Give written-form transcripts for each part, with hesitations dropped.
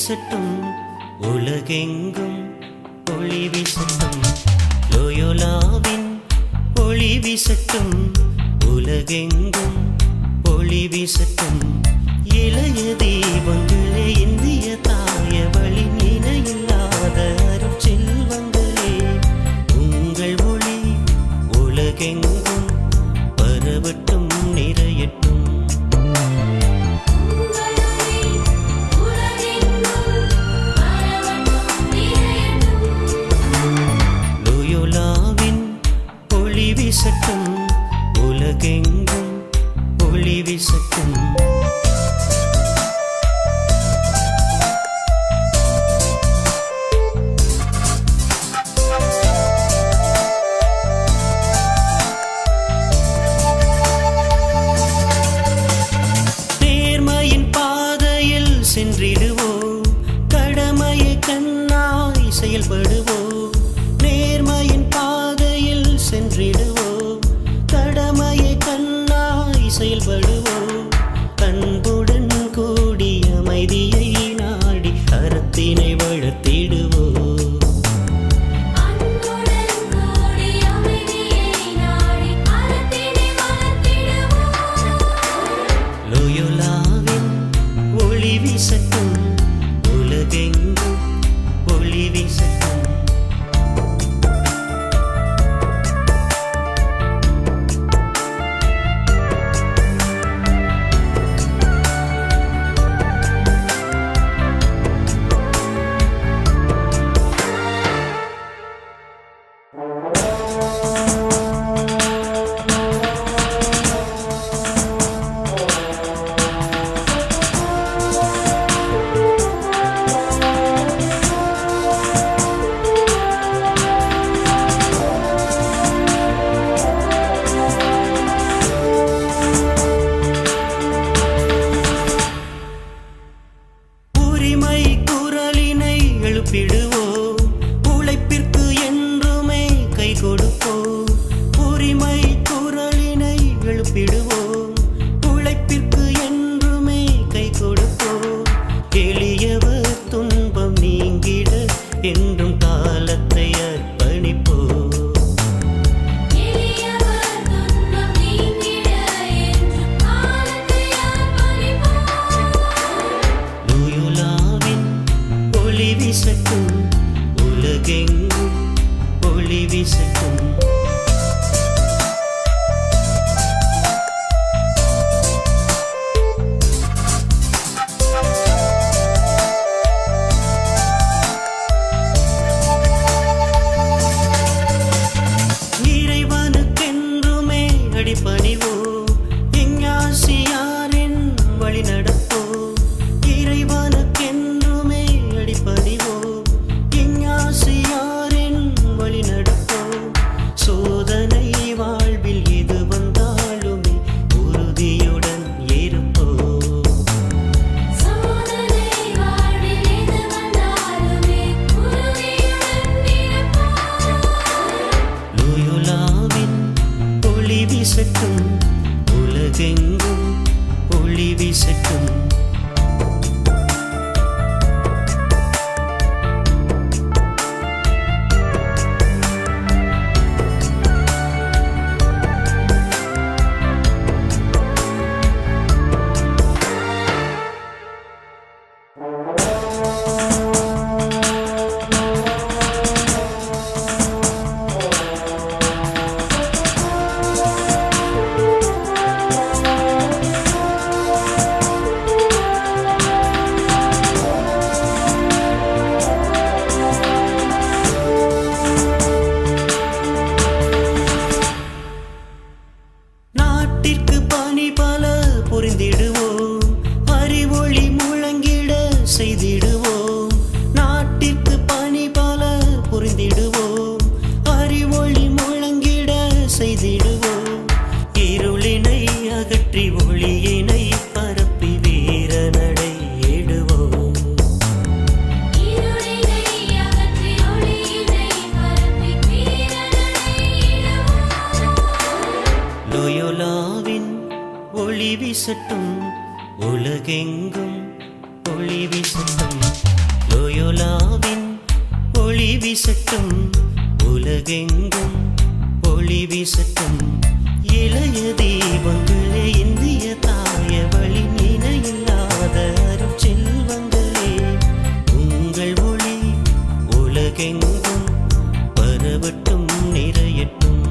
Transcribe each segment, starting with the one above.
வீசட்டும், உலகெங்கும் ஒளி வீசட்டும். லோயோலாவின் ஒளி வீசட்டும், உலகெங்கும் ஒளி வீசட்டும். இளைய தீபங்களே, இந்திய தாயவழி இணையில்லாத அருட்செல்வங்களே, உங்கள் ஒளி உலகெங்கும் பரவட்டும், நிறையட்டும். லோயோலாவின் ஒளி வீசட்டும், உலகெங்கும் ஒளி வீசட்டும். நேர்மையின் பாதையில் சென்றிடுவோம், கடமையை கண்ணாய் செயல்படுவோம். நேர்மையின் பாதையில் சென்றிடுவோம், கடமையை கண்ணாய் செயல்படுவோம். அன்புடன் கூடி அமைதியை நாடி அறத்தினை வளர்த்திடுவோம். லோயோலாவின் ஒளி வீசட்டும், உலகெங்கும் ஒளி வீசட்டும். உரிமை குரலினை எழுப்பிடுவோம், உழைப்பிற்கு என்றுமே கை கொடுப்போம். உரிமை குரலினை எழுப்பிடுவோம், உழைப்பிற்கு என்றுமே கை கொடுப்போம். எளியவர் துன்பம் நீங்கிட என்றும் காலத்தை அர்ப்பணிப்போம். லோயோலாவின் ஒளி வீசட்டும், உலகெங்கும் ஒளி வீசட்டும். இறைவனுக்கென்றுமே அடிபணிவோம், இஞ்ஞாசியாரின் வழி நடப்போம். இறைவனுக்கென்றுமே அடிபணிவோம், இஞ்ஞாசியாரின் வழி நடப்போம். சோதனை வாழ்வில் எது வந்தாலுமே உறுதியுடன் இருப்போம். லோயோலாவின் ஒளி வீசட்டும், உலகெங்கும் ஒளி வீசட்டும். நாட்டிற்கு பணி பல புரிந்திடுவோம், அறிவொளி முழங்கிட செய்திடுவோம். நாட்டிற்கு பணி பல புரிந்திடுவோம், அறிவொளி முழங்கிட செய்திடுவோம். இருளினை அகற்றி ஒளியினை பரப்பி வீர நடை ஏடுவோம். லோயோலாவின் ஒளி வீசட்டும், உலகெங்கும் ஒளி வீசட்டும். வீசட்டும் உலகெங்கும் ஒளி வீசட்டும் இளைய தீபங்களே இந்திய தாயவழி நினையில்லாத அருட்செல்வங்களே உங்கள் ஒளி உலகெங்கும் பரவட்டும் நிறையட்டும்.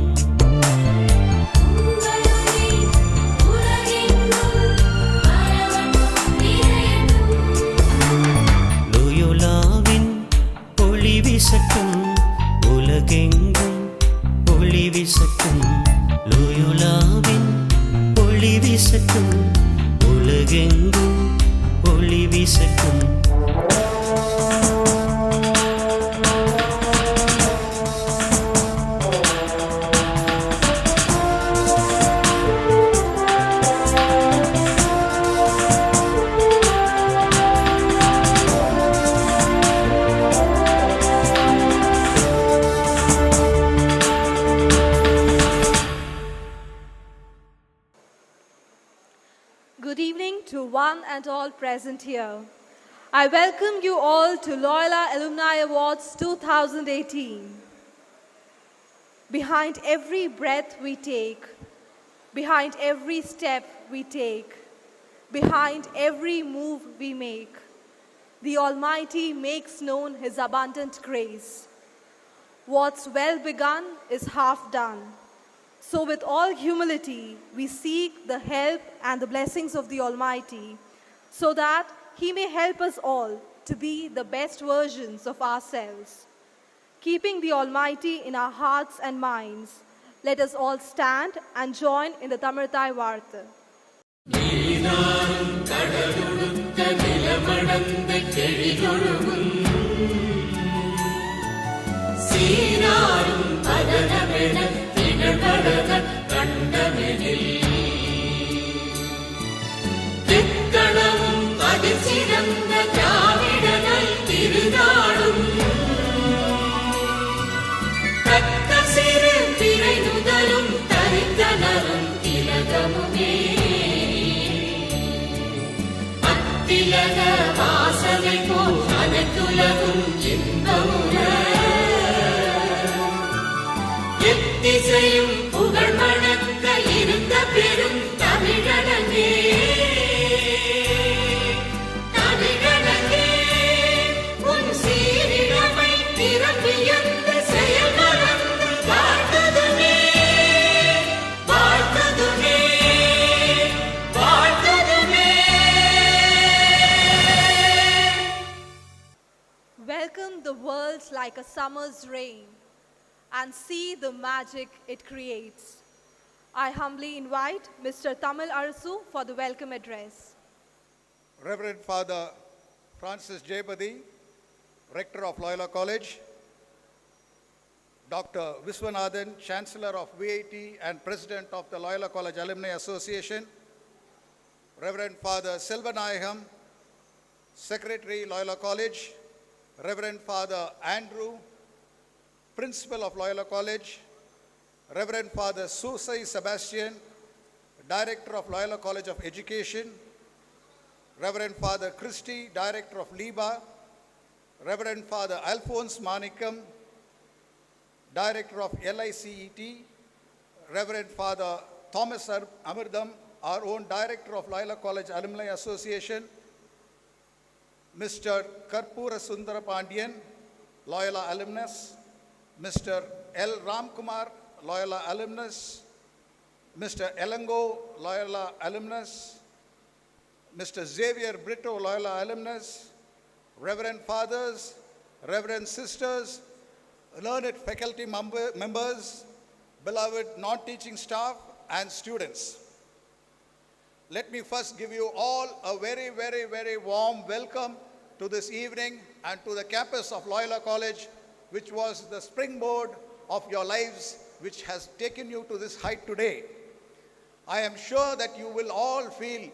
லோயோலாவின் ஒளி வீசட்டும் உலகெங்கும் ஒளி வீசட்டும். லோயோலாவின் ஒளி வீசட்டும் உலகெங்கும் ஒளி வீசட்டும். Good evening to one and all present here. I welcome you all to Loyola Alumni Awards 2018. Behind every breath we take, behind every step we take, behind every move we make, the Almighty makes known His abundant grace. What's well begun is half done. So with all humility, we seek the help and the blessings of the Almighty, so that He may help us all to be the best versions of ourselves. Keeping the Almighty in our hearts and minds, let us all stand and join in the Tamilthai Vartha. எத்திசையும் புகழ் மணக்க இருந்த பெரும் தமிழனே தமிழனே உன் சீரிழமை திறம்பியந்து செயல் மறந்து வாழ்த்ததுமே வாழ்த்ததுமே வாழ்த்ததுமே. Welcome the world like a summer's rain and see the magic it creates. I humbly invite Mr. Tamil Arasu for the welcome address. Reverend Father Francis Jayapati, Rector of Loyola College, Dr. Viswanathan, Chancellor of VIT and President of the Loyola College Alumni Association, Reverend Father Selvanayagam, Secretary, Loyola College, Reverend Father Andrew, Principal of Loyola College, Reverend Father Susai Sebastian, Director of Loyola College of Education, Reverend Father Christy, Director of LIBA, Reverend Father Alphonse Manikam, Director of LICET, Reverend Father Thomas Amirdam, our own Director of Loyola College Alumni Association, Mr. Karpura Sundara Pandian, Loyola alumnus, Mr. L. Ramkumar, Loyola alumnus, Mr. Elango, Loyola alumnus, Mr. Xavier Brito, Loyola alumnus, Reverend Fathers, Reverend Sisters, learned faculty members, beloved non-teaching staff, and students. Let me first give you all a very, very, very warm welcome to this evening and to the campus of Loyola College, which was the springboard of your lives, which has taken you to this height today. I am sure that you will all feel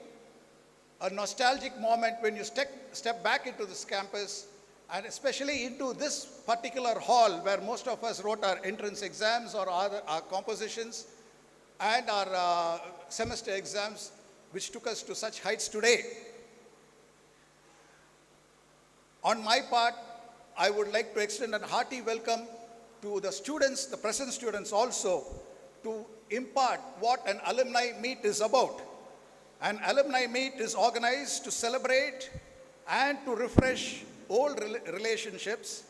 a nostalgic moment when you step back into this campus, and especially into this particular hall where most of us wrote our entrance exams or our compositions and our semester exams, which took us to such heights today. On my part, I would like to extend a hearty welcome to the students, the present students also, to impart what an alumni meet is about. An alumni meet is organized to celebrate and to refresh old relationships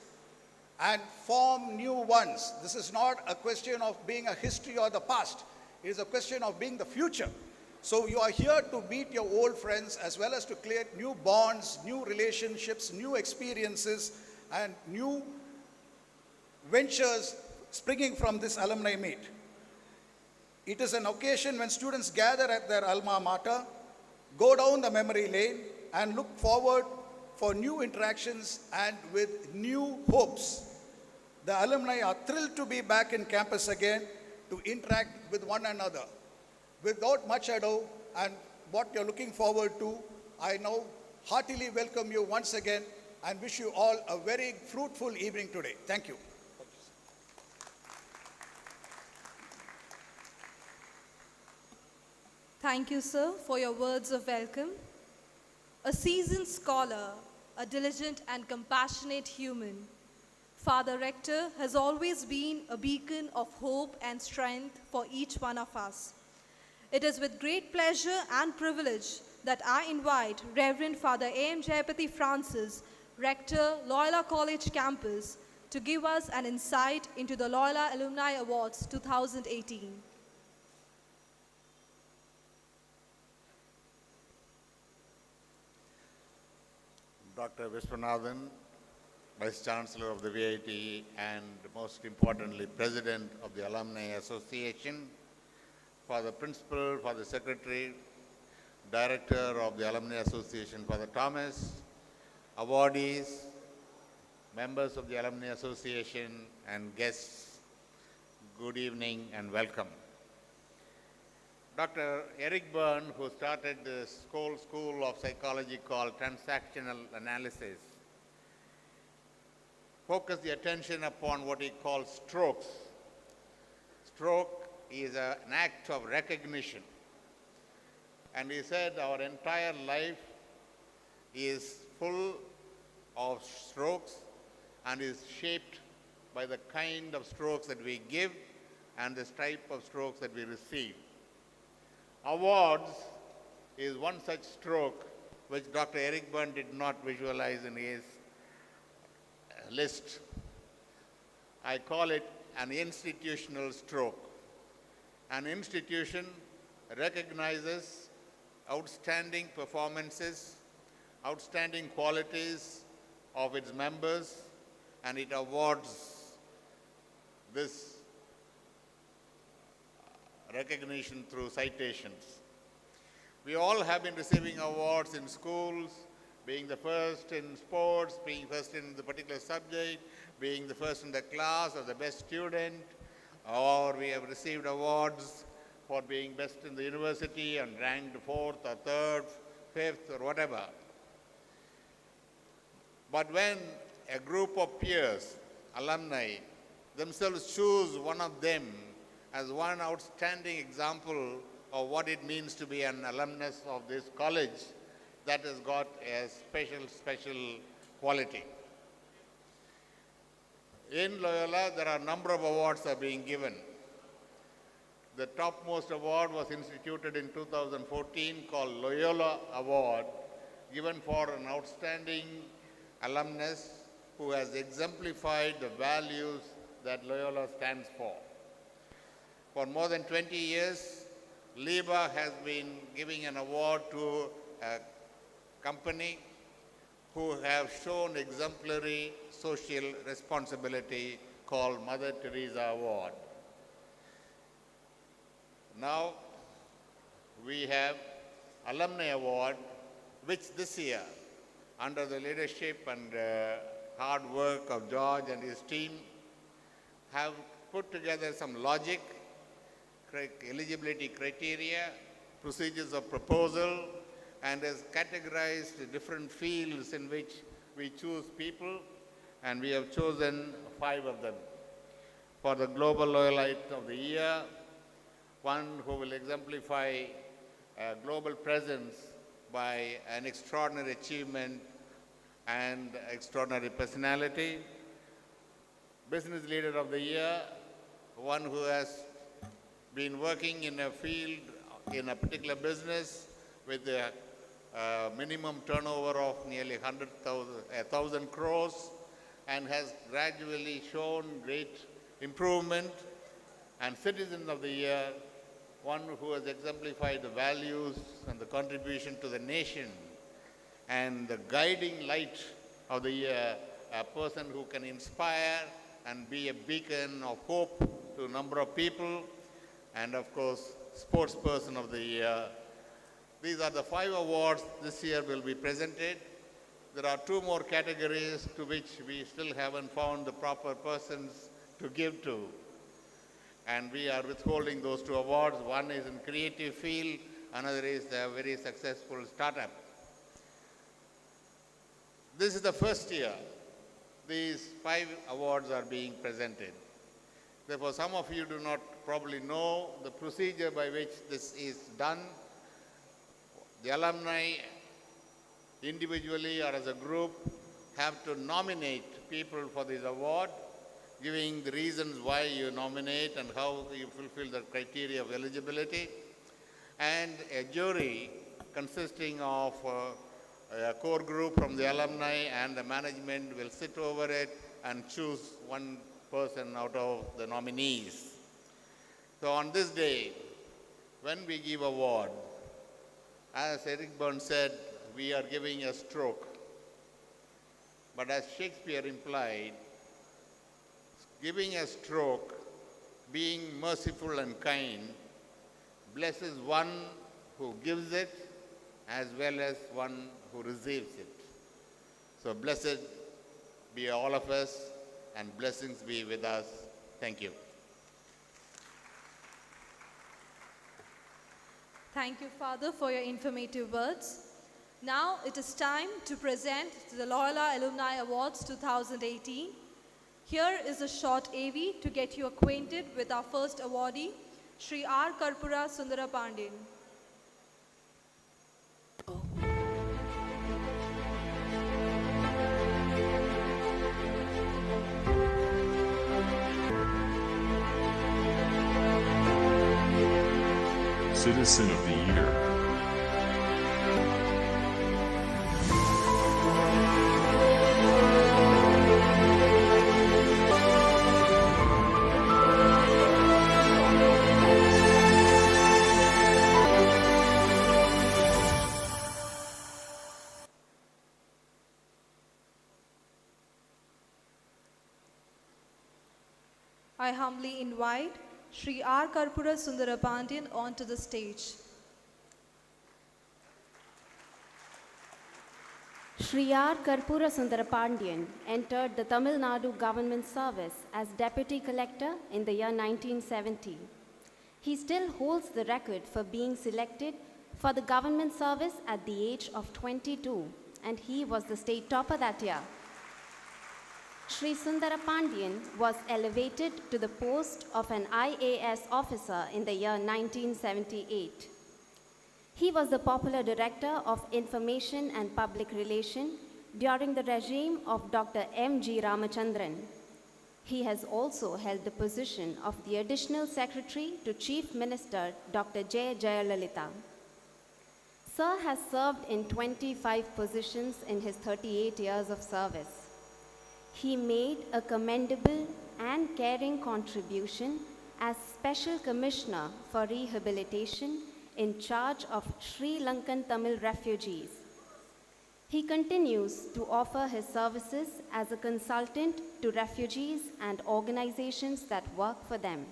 and form new ones. This is not a question of being a history or the past. It is a question of being the future. So you are here to meet your old friends as well as to create new bonds, new relationships, new experiences, and new ventures springing from this alumni meet. It is an occasion when students gather at their alma mater, go down the memory lane, and look forward for new interactions and with new hopes. The alumni are thrilled to be back in campus again to interact with one another. Without much ado, and what you're looking forward to, I now heartily welcome you once again and wish you all a very fruitful evening today. Thank you. Thank you, sir, for your words of welcome. A seasoned scholar, a diligent and compassionate human, Father Rector has always been a beacon of hope and strength for each one of us. It is with great pleasure and privilege that I invite Reverend Father A.M. Jayapathy Francis, Rector, Loyola College Campus, to give us an insight into the Loyola Alumni Awards 2018. Dr. Viswanathan, Vice Chancellor of the VIT, and most importantly, President of the Alumni Association, Father Principal, Father Secretary, Director of the Alumni Association, Father Thomas, awardees, members of the Alumni Association, and guests, good evening and welcome. Dr. Eric Byrne, who started the school of psychology called Transactional Analysis, focused the attention upon what he calls strokes. Stroke is an act of recognition. And he said our entire life is full of strokes and is shaped by the kind of strokes that we give and the type of strokes that we receive. Awards is one such stroke which Dr. Eric Byrne did not visualize in his list. I call it an institutional stroke. An institution recognizes outstanding performances, outstanding qualities of its members, and it awards this recognition through citations. We all have been receiving awards in schools, being the first in sports, being first in the particular subject, being the first in the class or the best student, or we have received awards for being best in the university and ranked 4th or 3rd, 5th or whatever. But when a group of peers, alumni, themselves choose one of them as one outstanding example of what it means to be an alumnus of this college, that has got a special quality. In Loyola, there are a number of awards that are being given. The topmost award was instituted in 2014 called Loyola Award, given for an outstanding alumnus who has exemplified the values that Loyola stands for. For more than 20 years, LIBA has been giving an award to a company who have shown exemplary social responsibility called Mother Teresa Award. Now we have Alumni Award, which this year, under the leadership and hard work of George and his team, have put together some logic, eligibility criteria, procedures of proposal, and has categorized the different fields in which we choose people, and we have chosen 5 of them. For the Global Loyalite of the Year, one who will exemplify a global presence by an extraordinary achievement and extraordinary personality. Business Leader of the Year, one who has been working in a field, in a particular business with a minimum turnover of nearly 1,000 crores and has gradually shown great improvement. And Citizen of the Year, one who has exemplified the values and the contribution to the nation, and the guiding light of the year, a person who can inspire and be a beacon of hope to a number of people, and of course, Sportsperson of the Year. These are the 5 awards this year will be presented. There are 2 more categories to which we still haven't found the proper persons to give to. And we are withholding those 2 awards. One is in creative field, another is a very successful startup. This is the first year these 5 awards are being presented. Therefore, some of you do not probably know the procedure by which this is done. The alumni, individually or as a group, have to nominate people for this award, giving the reasons why you nominate and how you fulfill the criteria of eligibility. And a jury consisting of a core group from the alumni and the management will sit over it and choose one person out of the nominees. So on this day, when we give award, as Eric Byrne said, we are giving a stroke. But as Shakespeare implied, giving a stroke, being merciful and kind, blesses one who gives it as well as one who receives it. So blessed be all of us, and blessings be with us. Thank you. Thank you, Father, for your informative words. Now it is time to present the Loyola Alumni Awards 2018. Here is a short AV to get you acquainted with our first awardee, Shri R. Karpura Sundara Pandian. Citizen of the Year. I humbly invite Shri R. Karpura Sundara Pandian onto the stage. Shri R. Karpura Sundara Pandian entered the Tamil Nadu government service as Deputy Collector in the year 1970. He still holds the record for being selected for the government service at the age of 22, and he was the state topper that year. Shri Sundara Pandian was elevated to the post of an IAS officer in the year 1978. He was the popular Director of Information and Public Relation during the regime of Dr. M.G. Ramachandran. He has also held the position of the Additional Secretary to Chief Minister Dr. J. Jayalalitha. Sir has served in 25 positions in his 38 years of service. He made a commendable and caring contribution as Special Commissioner for Rehabilitation in charge of Sri Lankan Tamil refugees. He continues to offer his services as a consultant to refugees and organizations that work for them.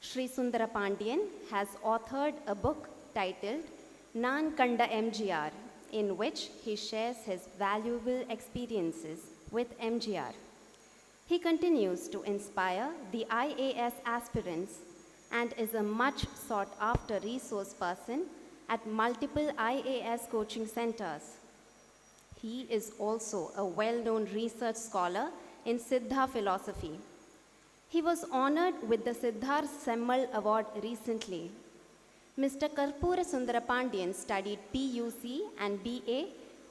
Shri Sundara Pandian has authored a book titled Nan Kanda MGR, in which he shares his valuable experiences with MGR. He continues to inspire the IAS aspirants and is a much sought after resource person at multiple IAS coaching centers. He is also a well-known research scholar in Siddha philosophy. He was honored with the Siddhar Semmal Award recently. Mr. Karpura Sundara Pandian studied PUC and BA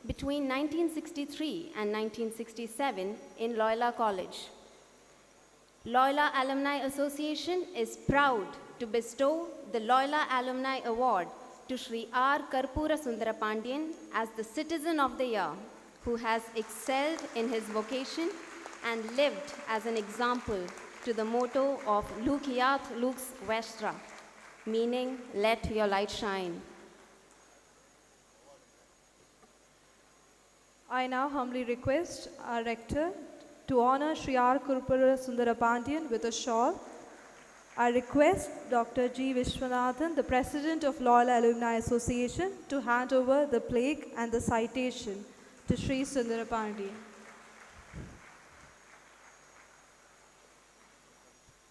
between 1963 and 1967 in Loyola College. Loyola Alumni Association is proud to bestow the Loyola Alumni Award to Shri R. Karpura Sundarapandian as the Citizen of the Year, who has excelled in his vocation and lived as an example to the motto of Luciat Lux Vestra, meaning let your light shine. I now humbly request our rector to honor Sri R. Kurpura Sundarapandian with a shawl. I request Dr. G. Vishwanathan, the President of Loyola Alumni Association, to hand over the plaque and the citation to Sri Sundarapandian.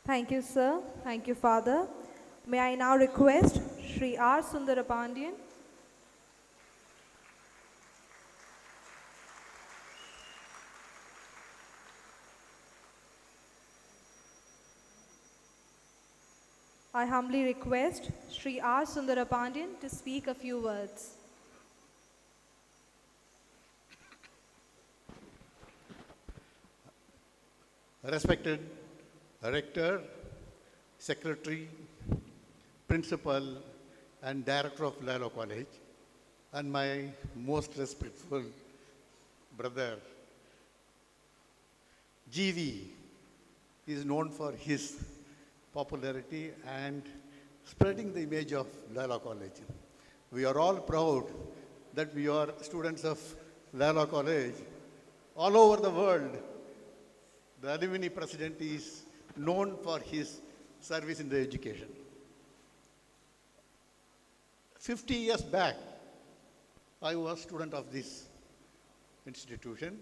Thank you, sir. Thank you, Father. May I now request Sri R. Sundarapandian. I humbly request Sri R. Sundarapandian to speak a few words. Respected Rector, Secretary, Principal, and Director of Loyola College, and my most respectful brother, GV is known for his popularity and spreading the image of Loyola College. We are all proud that we are students of Loyola College. All over the world, the alumni president is known for his service in the education. 50 years back, I was student of this institution.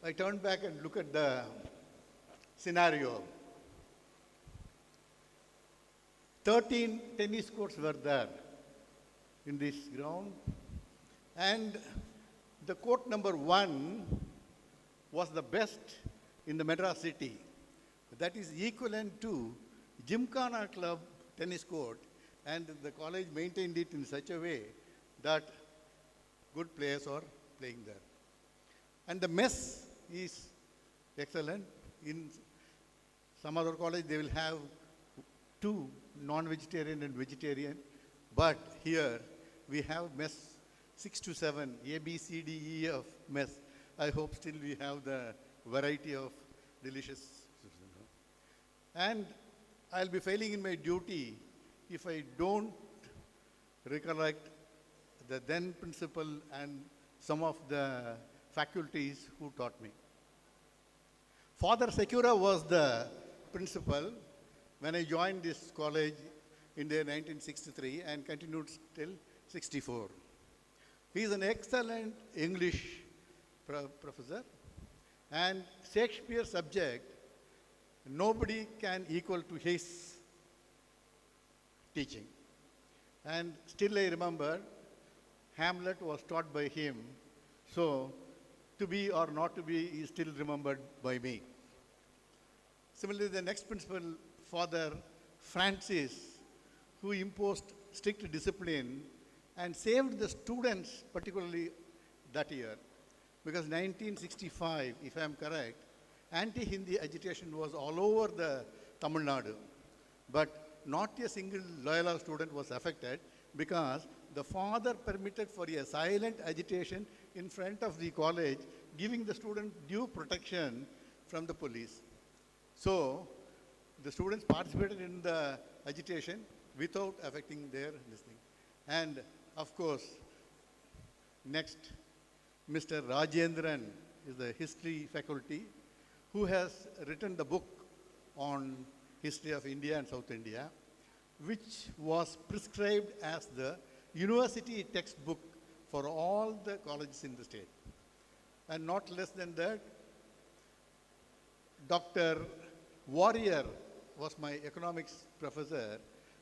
I turned back and looked at the scenario. 13 tennis courts were there in this ground, and the court number 1 was the best in the Madras city. That is equivalent to Gymkhana Club tennis court, and the college maintained it in such a way that good players are playing there. And the mess is excellent. In some other college, they will have 2 non-vegetarian and vegetarian, but here we have mess 6 to 7, A, B, C, D, E of mess. I hope still we have the variety of delicious. And I'll be failing in my duty if I don't recollect the then principal and some of the faculties who taught me. Father Secura was the principal when I joined this college in the 1963 and continued till 64. He is an excellent English professor, and Shakespeare subject nobody can equal to his teaching. And still I remember Hamlet was taught by him, so to be or not to be is still remembered by me. Similarly, the next principal, Father Francis, who imposed strict discipline and saved the students, particularly that year. Because 1965, if I am correct, anti-Hindi agitation was all over the Tamil Nadu. But not a single Loyola student was affected because the father permitted for a silent agitation in front of the college, giving the student due protection from the police. So the students participated in the agitation without affecting their listening. And of course, next, Mr. Rajendran is the history faculty who has written the book on history of India and South India, which was prescribed as the university textbook for all the colleges in the state. And not less than that, Dr. Warrior was my economics professor,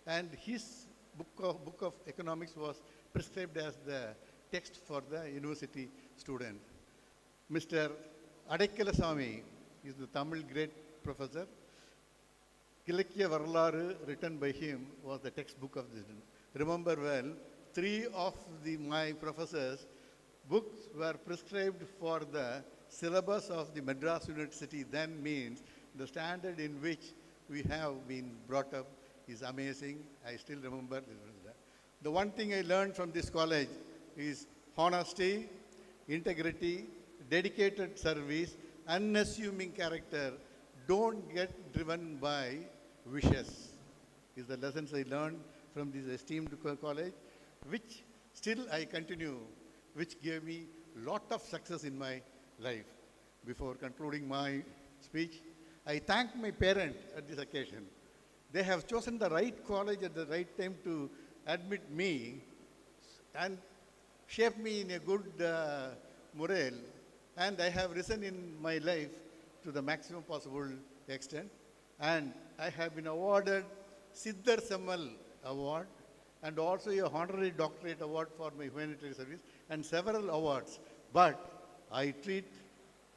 and his book of economics was prescribed as the text for the university student. Mr. Adekkalasamy is the Tamil great professor. Kilakkiya Varalaru, written by him, was the textbook of this. Remember well, 3 of my professors books were prescribed for the syllabus of the Madras University then means the standard in which we have been brought up is amazing. I still remember that. The one thing I learned from this college is honesty, integrity, dedicated service, unassuming character. Don't get driven by wishes. Is the lessons I learned from this esteemed college, which still I continue, which gave me lot of success in my life. Before concluding my speech, I thank my parents at this occasion. They have chosen the right college at the right time to admit me and shape me in a good morale, and I have risen in my life to the maximum possible extent, and I have been awarded Siddhar Sammal Award and also a honorary doctorate award for my humanitarian service and several awards. But I treat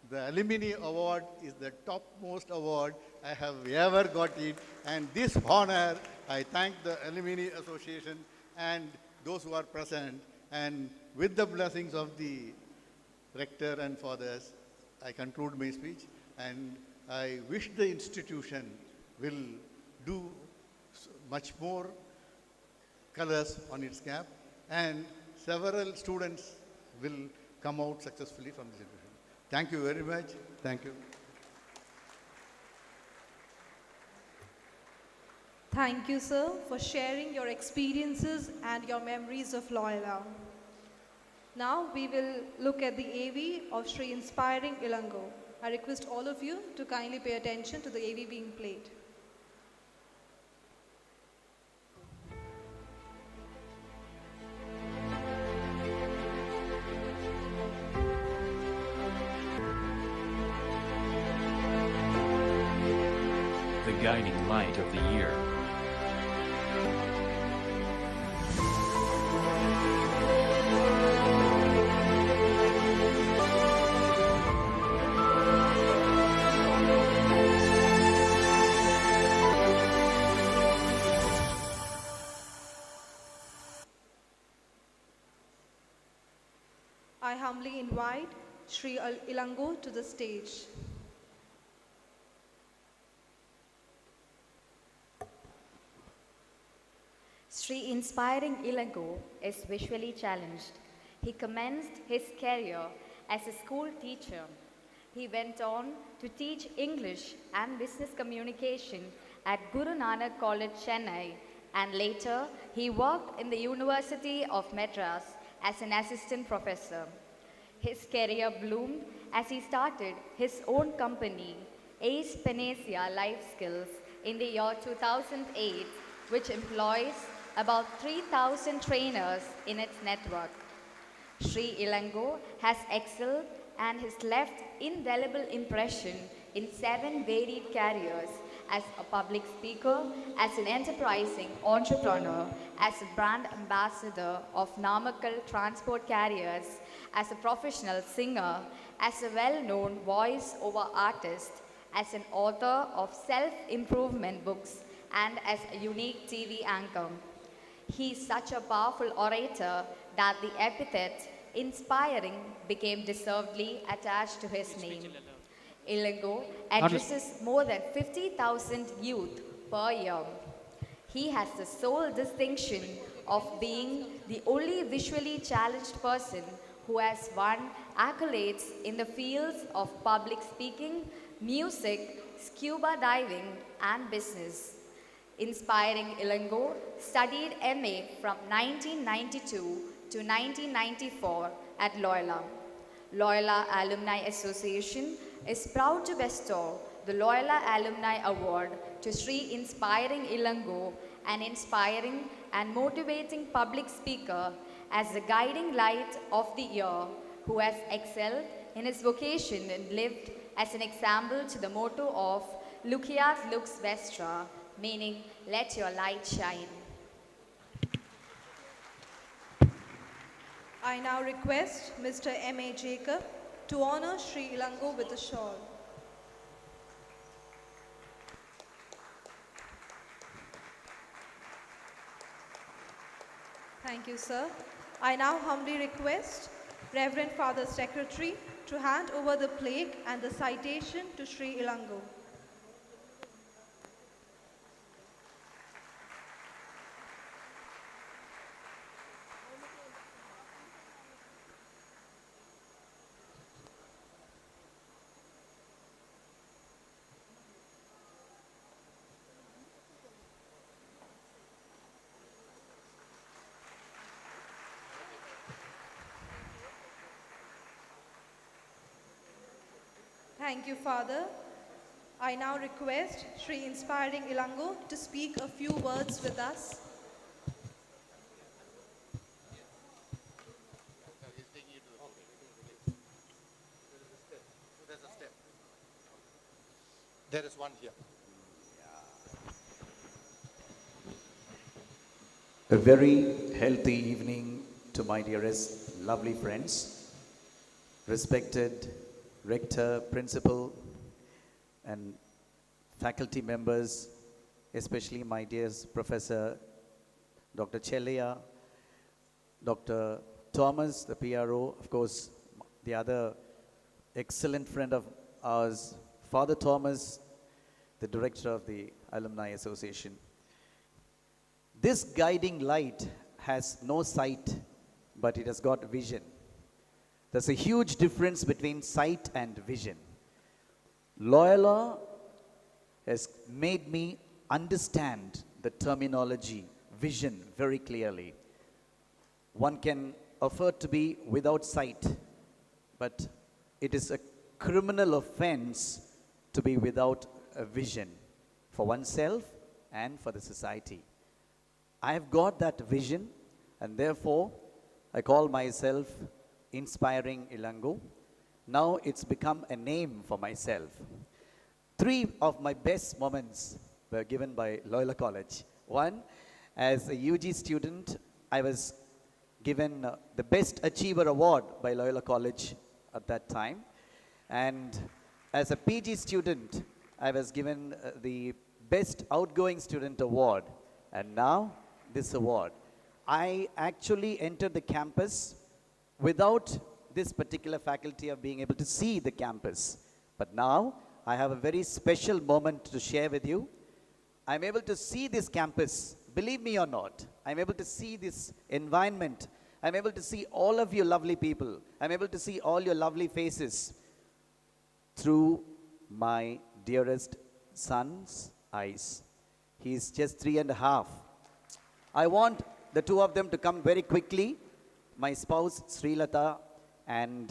the Alumni Award is the topmost award I have ever got it, and this honor I thank the Alumni Association and those who are present, and with the blessings of the rector and fathers, I conclude my speech, and I wish the institution will do much more colors on its cap, and several students will come out successfully from this institution. Thank you very much. Thank you. Thank you, sir, for sharing your experiences and your memories of Loyola. Now we will look at the AV of Sri Inspiring Ilango. I request all of you to kindly pay attention to the AV being played. The guiding light of the year. I humbly invite Sri Ilango to the stage. Sri Inspiring Ilango is visually challenged. He commenced his career as a school teacher. He went on to teach English and business communication at Guru Nanak College, Chennai, and later he worked in the University of Madras as an assistant professor. His career bloomed as he started his own company, Ace Panacea Life Skills, in the year 2008, which employs about 3,000 trainers in its network. Sri Ilango has excelled and has left indelible impression in 7 varied careers as a public speaker, as an enterprising entrepreneur, as a brand ambassador of Namakkal Transport Carriers, as a professional singer, as a well-known voice-over artist, as an author of self-improvement books, and as a unique TV anchor. He is such a powerful orator that the epithet inspiring became deservedly attached to his name. Ilango addresses more than 50,000 youth per year. He has the sole distinction of being the only visually challenged person who has won accolades in the fields of public speaking, music, scuba diving, and business. Inspiring Ilango studied MA from 1992 to 1994 at Loyola. Loyola Alumni Association is proud to bestow the Loyola Alumni Award to Sri Inspiring Ilango, an inspiring and motivating public speaker as the guiding light of the year, who has excelled in his vocation and lived as an example to the motto of Lucius Lux Vestra, meaning let your light shine. I now request Mr. M.A. Jacob to honor Sri Ilango with a shawl. Thank you, sir. I now humbly request Reverend Father Secretary, to hand over the plaque and the citation to Sri Ilango. Thank you, Father. I now request Sri Inspiring Ilango to speak a few words with us. There is one here. A very healthy evening to my dearest, lovely friends, respected rector, principal, and faculty members, especially my dearest Professor Dr. Chelia, Dr. Thomas, the PRO, of course, the other excellent friend of ours, Father Thomas, the director of the Alumni Association. This guiding light has no sight, but it has got vision. There's a huge difference between sight and vision. Loyola has made me understand the terminology, vision, very clearly. One can afford to be without sight, but it is a criminal offense to be without a vision for oneself and for the society. I have got that vision, and therefore I call myself Inspiring Ilango. Now it's become a name for myself. 3 of my best moments were given by Loyola College. One, as a UG student, I was given the Best Achiever Award by Loyola College at that time. And as a PG student, I was given the Best Outgoing Student Award. And now, this award. I actually entered the campus without this particular faculty of being able to see the campus. But now, I have a very special moment to share with you. I'm able to see this campus, believe me or not. I'm able to see this environment. I'm able to see all of you lovely people. I'm able to see all your lovely faces through my dearest son's eyes. He's just 3.5. I want the 2 of them to come very quickly. My spouse, Srilata, and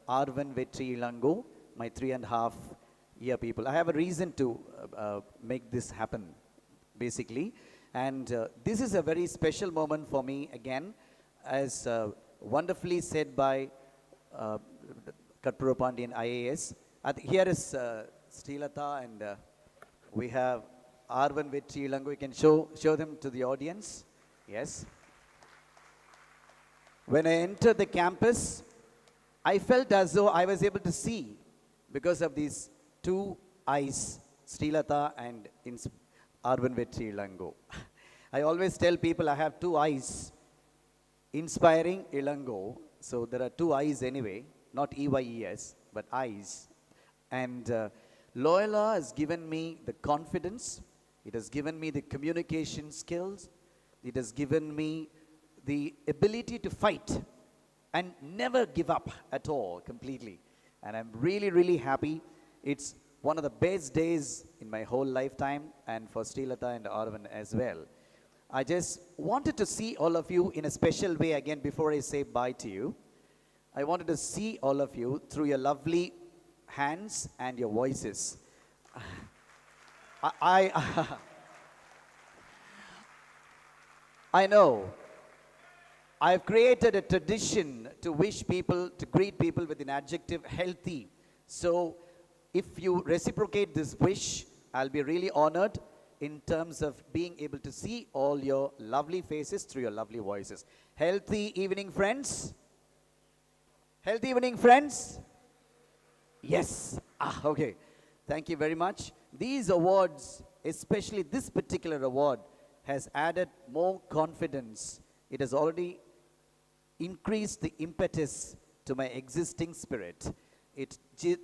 Arvan Vetri Ilango, my 3.5-year people. I have a reason to make this happen, basically. And this is a very special moment for me, again, as wonderfully said by Karpura Pandian IAS. Here is Srilata, and we have Arvan Vetri Ilango. You can show them to the audience. Yes. When I entered the campus, I felt as though I was able to see because of these 2 eyes, Srilata and Arvan Vetri Ilango. I always tell people I have 2 eyes, Inspiring Ilango. So there are 2 eyes anyway, not EYES, but eyes. And Loyola has given me the confidence. It has given me the communication skills. It has given me the ability to fight and never give up at all, completely. And I'm really, really happy. It's one of the best days in my whole lifetime, and for Srilata and Arvan as well. I just wanted to see all of you in a special way again before I say bye to you. I wanted to see all of you through your lovely hands and your voices. I know I've created a tradition to wish people, to greet people with an adjective healthy. So if you reciprocate this wish, I'll be really honored in terms of being able to see all your lovely faces through your lovely voices. Healthy evening, friends. Healthy evening, friends. Yes. Okay. Thank you very much. These awards, especially this particular award, has added more confidence. It has already increased the impetus to my existing spirit. It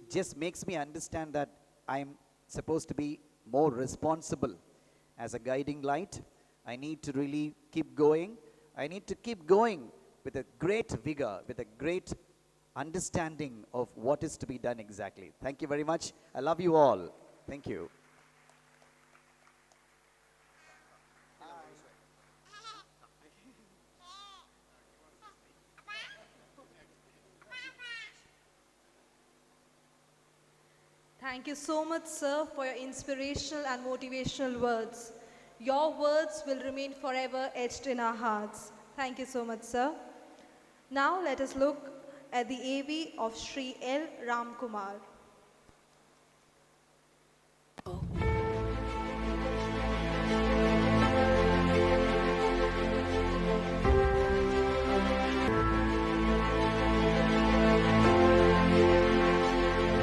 just makes me understand that I'm supposed to be more responsible as a guiding light. I need to really keep going. I need to keep going with a great vigor, with a great understanding of what is to be done exactly. Thank you very much. I love you all. Thank you. Thank you so much, sir, for your inspirational and motivational words. Your words will remain forever etched in our hearts. Thank you so much, sir. Now let us look at the AV of Sri L. Ramkumar.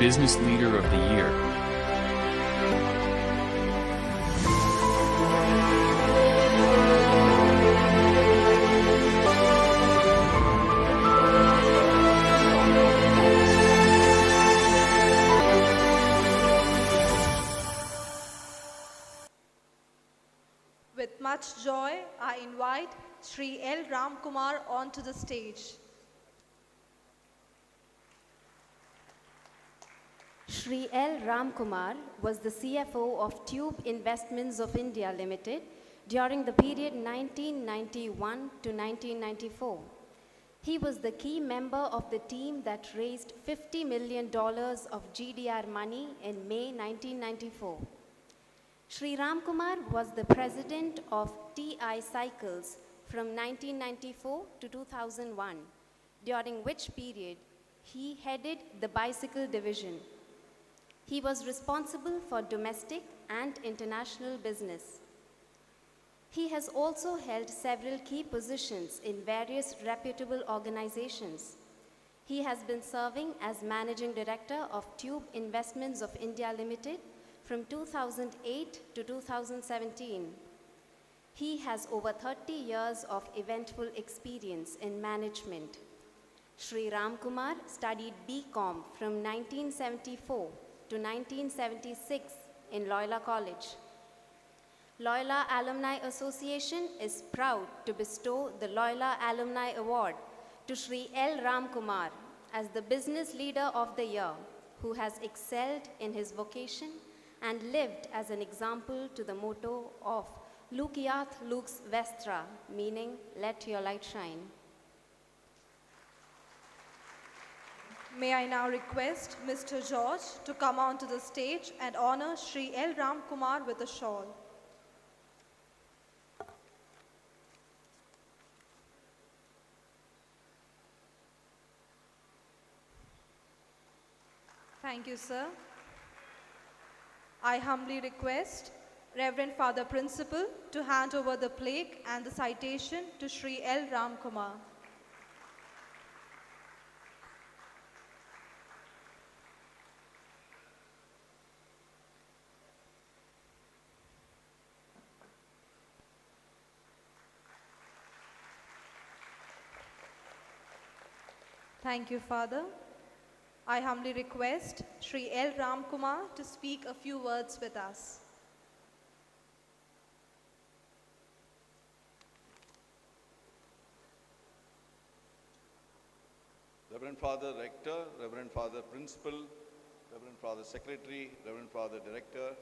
Business Leader of the Year. With much joy, I invite Sri L. Ramkumar onto the stage. Shri L. Ramkumar was the CFO of Tube Investments of India Limited during the period 1991 to 1994. He was the key member of the team that raised $50 million of GDR money in May 1994. Shri Ramkumar was the president of TI Cycles from 1994 to 2001, during which period he headed the bicycle division. He was responsible for domestic and international business. He has also held several key positions in various reputable organizations. He has been serving as Managing Director of Tube Investments of India Limited from 2008 to 2017. He has over 30 years of eventful experience in management. Shri Ramkumar studied BCom from 1974 to 1976 in Loyola College. Loyola Alumni Association is proud to bestow the Loyola Alumni Award to Shri L. Ramkumar as the Business Leader of the Year, who has excelled in his vocation and lived as an example to the motto of Luciat Lux Vestra, meaning let your light shine. May I now request Mr. George to come onto the stage and honor Shri L. Ramkumar with a shawl. Thank you, sir. I humbly request Reverend Father Principal to hand over the plaque and the citation to Shri L. Ramkumar. Thank you, Father. I humbly request Shri L. Ramkumar to speak a few words with us. Reverend Father Rector, Reverend Father Principal, Reverend Father Secretary, Reverend Father Director,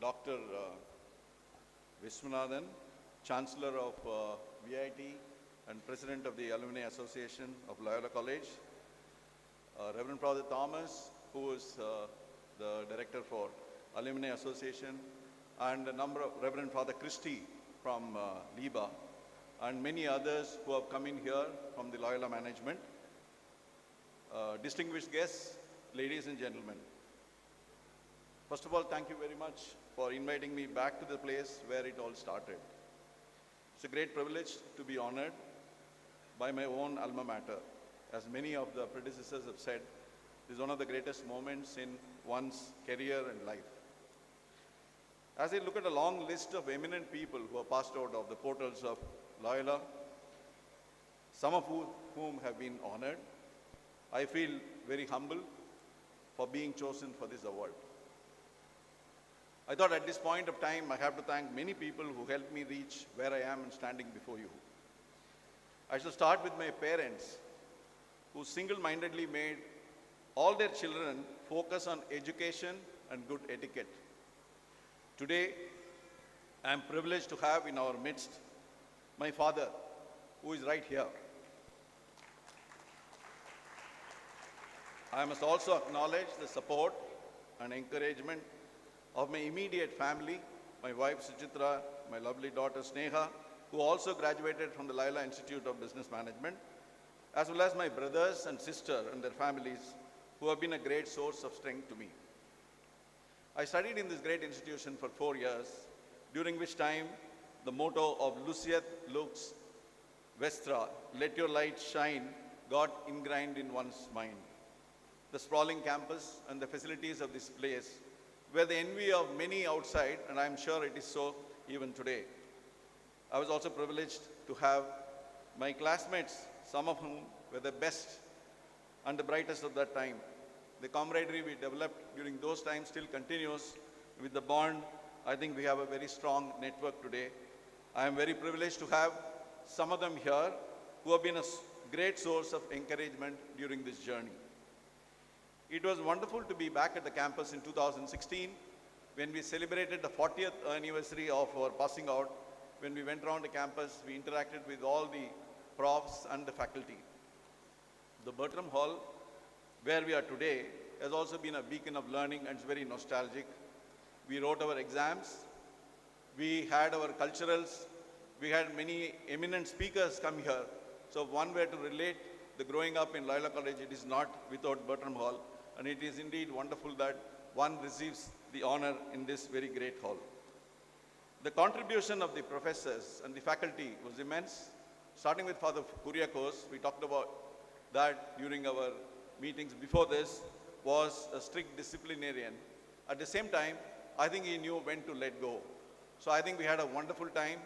Dr. Viswanathan, Chancellor of VIT and President of the Alumni Association of Loyola College, Reverend Father Thomas, who is the Director for Alumni Association, and a number of Reverend Father Christie from LIBA, and many others who have come in here from the Loyola management. Distinguished guests, ladies and gentlemen. First of all, thank you very much for inviting me back to the place where it all started. It's a great privilege to be honored by my own alma mater. As many of the predecessors have said, this is one of the greatest moments in one's career and life. As I look at a long list of eminent people who have passed out of the portals of Loyola, some of whom have been honored, I feel very humble for being chosen for this award. I thought at this point of time, I have to thank many people who helped me reach where I am and standing before you. I shall start with my parents, who single-mindedly made all their children focus on education and good etiquette. Today, I am privileged to have in our midst my father, who is right here. I must also acknowledge the support and encouragement of my immediate family, my wife Suchitra, my lovely daughter Sneha, who also graduated from the Loyola Institute of Business Management, as well as my brothers and sister and their families, who have been a great source of strength to me. I studied in this great institution for 4 years, during which time the motto of Luciet Lux Vestra, let your light shine, got ingrained in one's mind. The sprawling campus and the facilities of this place were the envy of many outside, and I am sure it is so even today. I was also privileged to have my classmates, some of whom were the best and the brightest of that time. The camaraderie we developed during those times still continues. With the bond, I think we have a very strong network today. I am very privileged to have some of them here who have been a great source of encouragement during this journey. It was wonderful to be back at the campus in 2016 when we celebrated the 40th anniversary of our passing out. When we went around the campus, we interacted with all the profs and the faculty. The Bertram Hall, where we are today, has also been a beacon of learning and it's very nostalgic. We wrote our exams, we had our culturals, we had many eminent speakers come here. So if one were to relate the growing up in Loyola College, it is not without Bertram Hall. And it is indeed wonderful that one receives the honor in this very great hall. The contribution of the professors and the faculty was immense. Starting with Father Kuriakos, we talked about that during our meetings before this, was a strict disciplinarian. At the same time, I think he knew when to let go. So I think we had a wonderful time.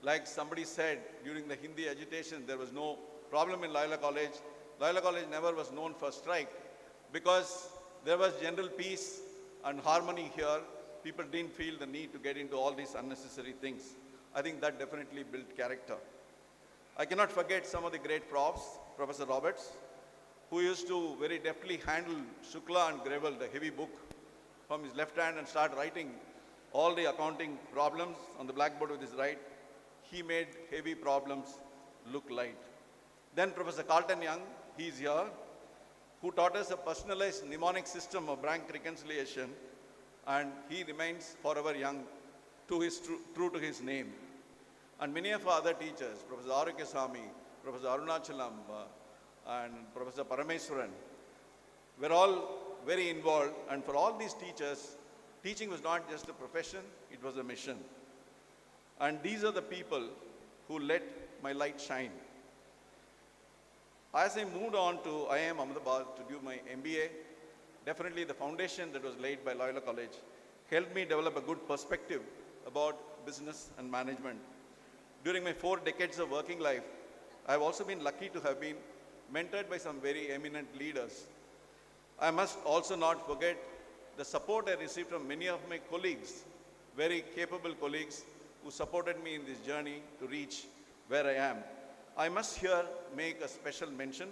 Like somebody said, during the Hindi agitation, there was no problem in Loyola College. Loyola College never was known for strike because there was general peace and harmony here. People didn't feel the need to get into all these unnecessary things. I think that definitely built character. I cannot forget some of the great profs, Professor Roberts, who used to very deftly handle Shukla and Gravel, the heavy book, from his left hand and start writing all the accounting problems on the blackboard with his right. He made heavy problems look light. Then Professor Carlton Young, he is here, who taught us a personalized mnemonic system of rank reconciliation, and he remains forever young, true to his name. And many of our other teachers, Professor Arukesami, Professor Arunachalam, and Professor Parameswaran, were all very involved. And for all these teachers, teaching was not just a profession, it was a mission. And these are the people who let my light shine. As I moved on to IIM Ahmedabad to do my MBA, definitely the foundation that was laid by Loyola College helped me develop a good perspective about business and management. During my 4 decades of working life, I have also been lucky to have been mentored by some very eminent leaders. I must also not forget the support I received from many of my colleagues, very capable colleagues who supported me in this journey to reach where I am. I must here make a special mention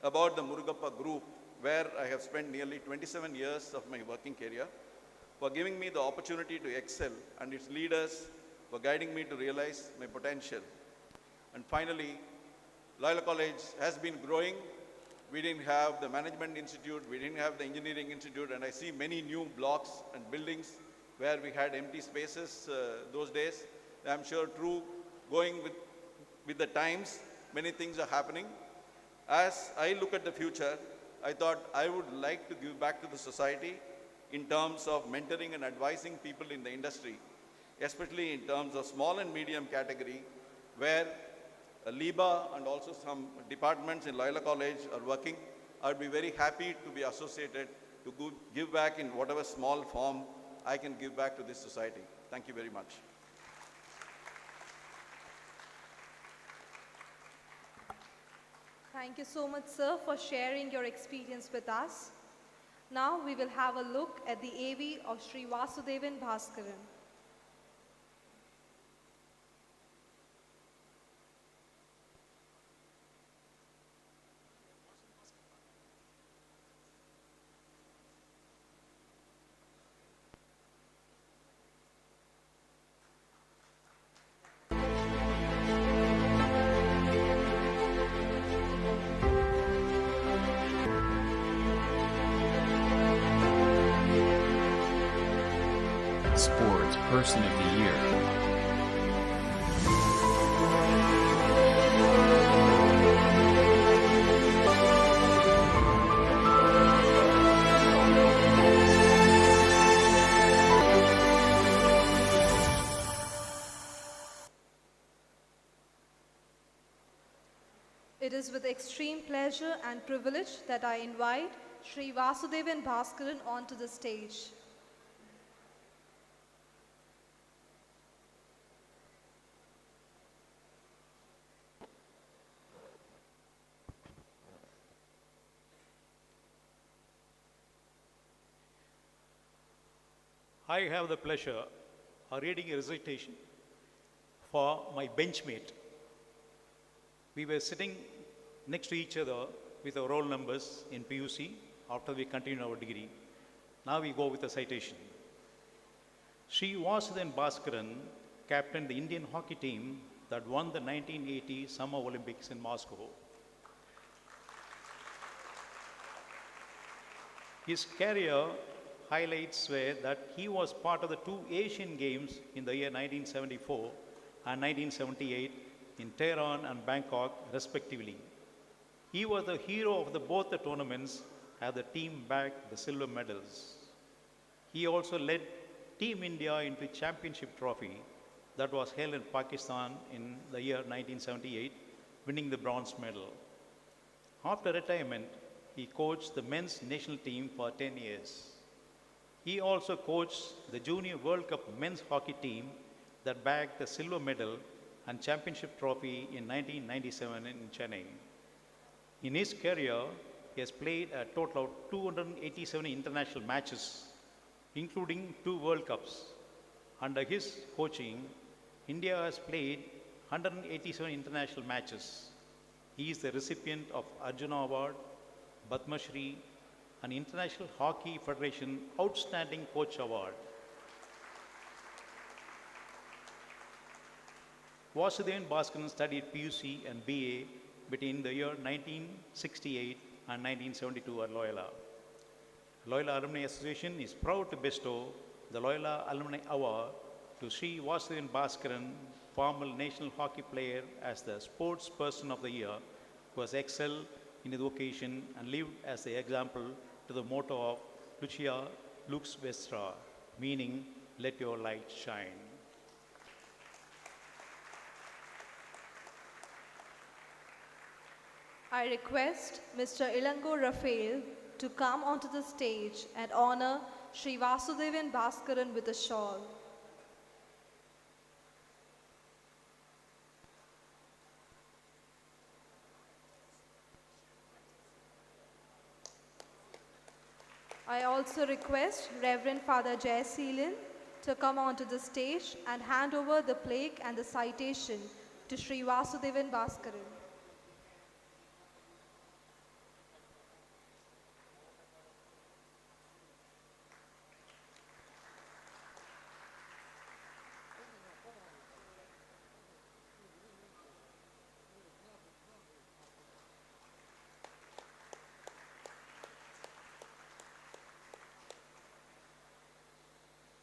about the Murugappa group, where I have spent nearly 27 years of my working career, for giving me the opportunity to excel, and its leaders for guiding me to realize my potential. And finally, Loyola College has been growing. We didn't have the Management Institute, we didn't have the Engineering Institute, and I see many new blocks and buildings where we had empty spaces those days. I'm sure true, going with the times, many things are happening. As I look at the future, I thought I would like to give back to the society in terms of mentoring and advising people in the industry, especially in terms of small and medium category, where LIBA and also some departments in Loyola College are working. I would be very happy to be associated to give back in whatever small form I can give back to this society. Thank you very much. Thank you so much, sir, for sharing your experience with us. Now we will have a look at the AV of Sri Vasudevan Bhaskaran. Sports Person of the Year. It is with extreme pleasure and privilege that I invite Sri Vasudevan Bhaskaran onto the stage. I have the pleasure of reading a recitation for my benchmate. We were sitting next to each other with our roll numbers in PUC after we continued our degree. Now we go with a citation. Sri Vasudevan Bhaskaran captained the Indian hockey team that won the 1980 Summer Olympics in Moscow. His career highlights were that he was part of the two Asian Games in the year 1974 and 1978 in Tehran and Bangkok, respectively. He was the hero of both the tournaments as the team bagged the silver medals. He also led Team India into championship trophy that was held in Pakistan in the year 1978, winning the bronze medal. After retirement, he coached the men's national team for 10 years. He also coached the Junior World Cup men's hockey team that bagged the silver medal and championship trophy in 1997 in Chennai. In his career, he has played a total of 287 international matches, including 2 World Cups. Under his coaching, India has played 187 international matches. He is the recipient of Arjuna Award, Padma Shri, and International Hockey Federation Outstanding Coach Award. Vasudevan Bhaskaran studied PUC and BA between the year 1968 and 1972 at Loyola. Loyola Alumni Association is proud to bestow the Loyola Alumni Award to Sri Vasudevan Bhaskaran, former national hockey player, as the Sports Person of the Year, who has excelled in his vocation and lived as the example to the motto of Lucia Lux Vestra, meaning let your light shine. I request Mr. Ilango Rafael to come onto the stage and honor Sri Vasudevan Bhaskaran with a shawl. I also request Reverend Father Jayasheelan to come onto the stage and hand over the plaque and the citation to Sri Vasudevan Bhaskaran.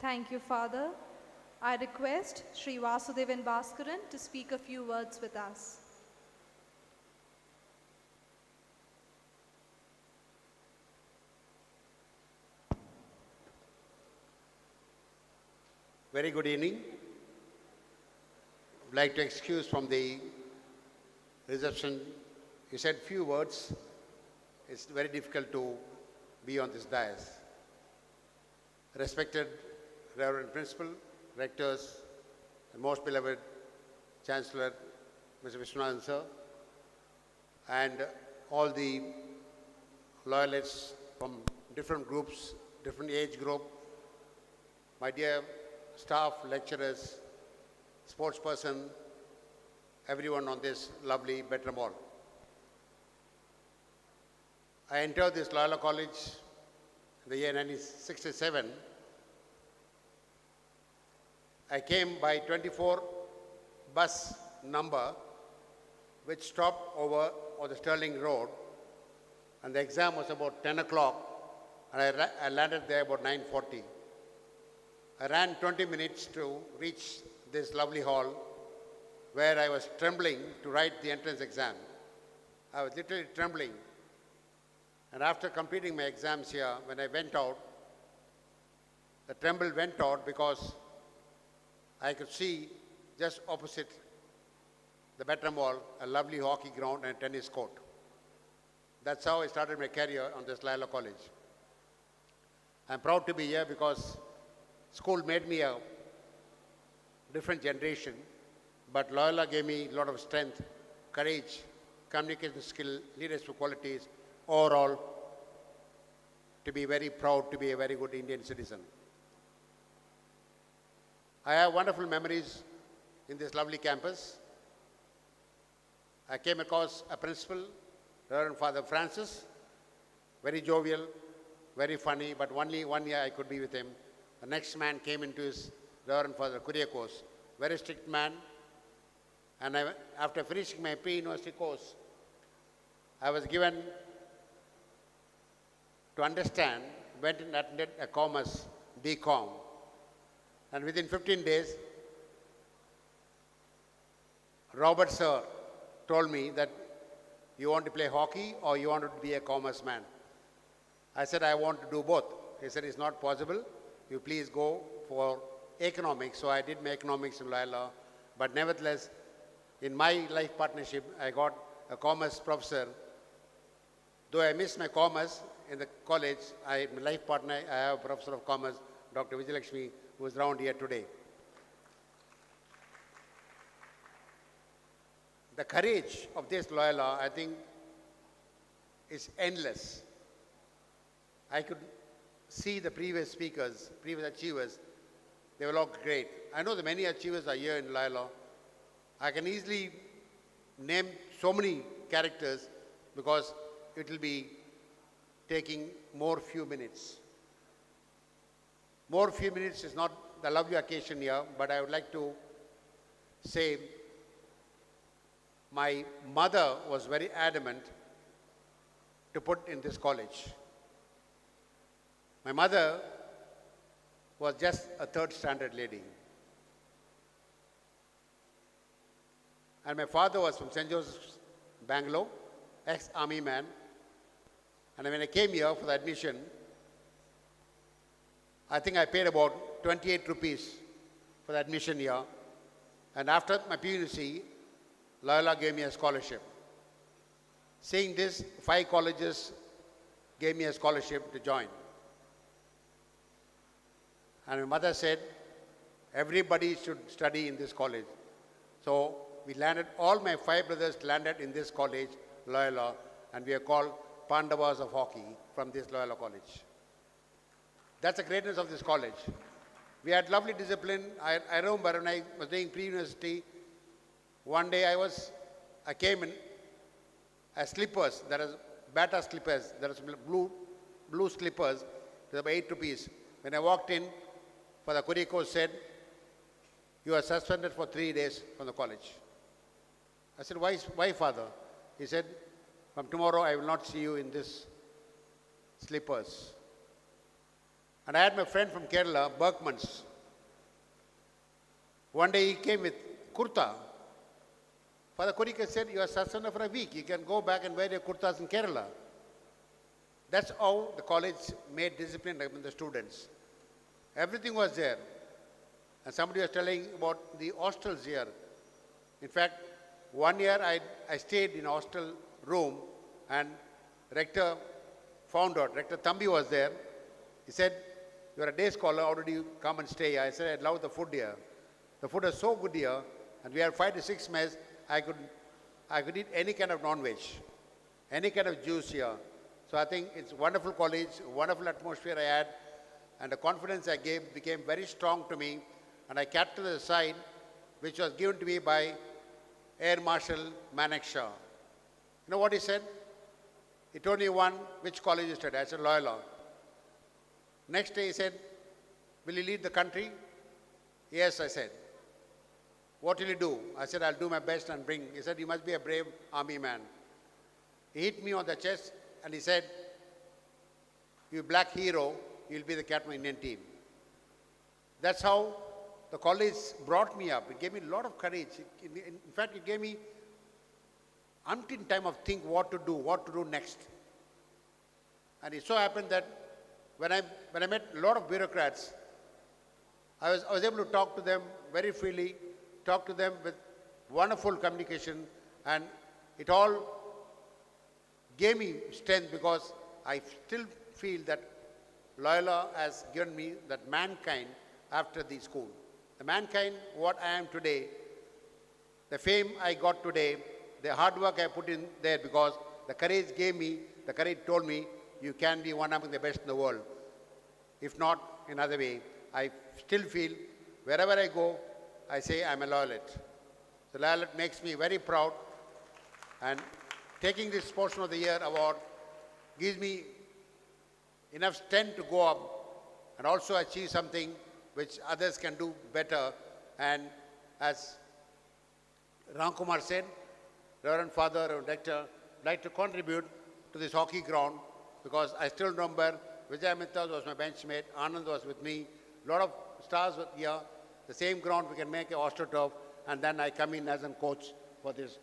Thank you, Father. I request Sri Vasudevan Bhaskaran to speak a few words with us. Very good evening. I'd like to excuse from the reception. You said few words. It's very difficult to be on this dais. Respected Reverend Principal, Rectors, and most beloved Chancellor, Mr. Vishwanathan Sir, and all the loyalists from different groups, different age group, my dear staff, lecturers, sports person, everyone on this lovely Bedroom Hall. I entered this Loyola College in the year 1967. I came by 24 bus number which stopped over on the Sterling Road, and the exam was about 10 o'clock, and I landed there about 9:40. I ran 20 minutes to reach this lovely hall where I was trembling to write the entrance exam. I was literally trembling. And after completing my exams here, when I went out, the tremble went out because I could see just opposite the Bedroom Hall a lovely hockey ground and a tennis court. That's how I started my career on this Loyola College. I'm proud to be here because school made me a different generation, but Loyola gave me a lot of strength, courage, communication skill, leadership qualities, overall, to be very proud to be a very good Indian citizen. I have wonderful memories in this lovely campus. I came across a principal, Reverend Father Francis, very jovial, very funny, but only 1 year I could be with him. The next man came into his Reverend Father Kuriakos, very strict man. And after finishing my pre-university course, I was given to understand, went and attended a commerce BCom. And within 15 days, Robert Sir told me that you want to play hockey or you want to be a commerce man. I said, I want to do both. He said, it's not possible. You please go for economics. So I did my economics in Loyola. But nevertheless, in my life partnership, I got a commerce professor. Though I missed my commerce in the college, my life partner, I have a professor of commerce, Dr. Vijayalakshmi, who is around here today. The courage of this Loyola, I think, is endless. I could see the previous speakers, previous achievers, they were all great. I know that many achievers are here in Loyola. I can easily name so many characters because it will be taking more few minutes. More few minutes is not the lovely occasion here, but I would like to say my mother was very adamant to put in this college. My mother was just a third standard lady. And my father was from St. Joseph's, Bangalore, ex-army man. And when I came here for the admission, I think I paid about 28 rupees for the admission here. And after my PUC, Loyola gave me a scholarship. Seeing this, 5 colleges gave me a scholarship to join. And my mother said, everybody should study in this college. So we landed, all my 5 brothers landed in this college, Loyola, and we are called Pandavas of hockey from this Loyola College. That's the greatness of this college. We had lovely discipline. I remember when I was doing pre-university, one day I came in as slippers, there is Bata slippers, there is blue slippers, they were 8 rupees. When I walked in, Father Kuriakos said, you are suspended for 3 days from the college. I said, why Father? He said, from tomorrow I will not see you in this slippers. And I had my friend from Kerala, Berkman's. One day he came with kurta. Father Kuriakos said, you are suspended for a week. You can go back and wear your kurtas in Kerala. That's how the college made discipline among the students. Everything was there. And somebody was telling about the hostels here. In fact, 1 year I stayed in a hostel room and Rector found out, Rector Thambi was there. He said, you are a day scholar, how did you come and stay here? I said, I love the food here. The food is so good here, and we had 5 to 6 mess. I could eat any kind of non-veg. any kind of juice here. So I think it's a wonderful college, wonderful atmosphere I had, and the confidence I gave became very strong to me, and I kept to the sign which was given to me by Air Marshal Manekshaw. You know what he said? He told me one, which college you studied? I said, Loyola. Next day he said, will you lead the country? Yes, I said. What will you do? I said, I'll do my best and bring. He said, you must be a brave army man. He hit me on the chest and he said, you black hero, you'll be the captain of the Indian team. That's how the college brought me up. It gave me a lot of courage. In fact, it gave me umpteen time of think what to do next. And it so happened that when I met a lot of bureaucrats, I was able to talk to them very freely, talk to them with wonderful communication, and it all gave me strength because I still feel that Loyola has given me that mankind after the school. The mankind, what I am today, the fame I got today, the hard work I put in there because the courage gave me, the courage told me, you can be one among the best in the world. If not, in other way, I still feel wherever I go, I say I'm a Loyalite. So Loyalite makes me very proud, and taking this Sportsman of the Year award gives me enough strength to go up and also achieve something which others can do better. And as Ramkumar said, Reverend Father, Reverend Rector, like to contribute to this hockey ground because I still remember Vijay Mitra was my benchmate, Anand was with me, a lot of stars were here. The same ground we can make a AstroTurf, and then I come in as a coach for this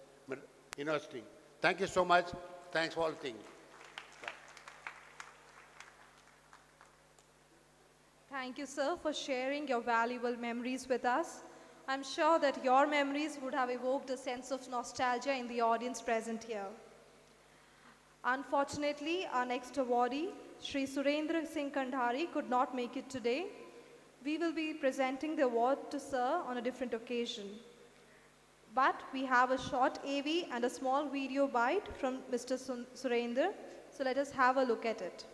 university. Thank you so much. Thanks for all things. Thank you, sir, for sharing your valuable memories with us. I'm sure that your memories would have evoked a sense of nostalgia in the audience present here. Unfortunately, our next awardee, Sri Surendra Singh Kandhari, could not make it today. We will be presenting the award to sir on a different occasion. But we have a short AV and a small video bite from Mr. Surendra, so let us have a look at it.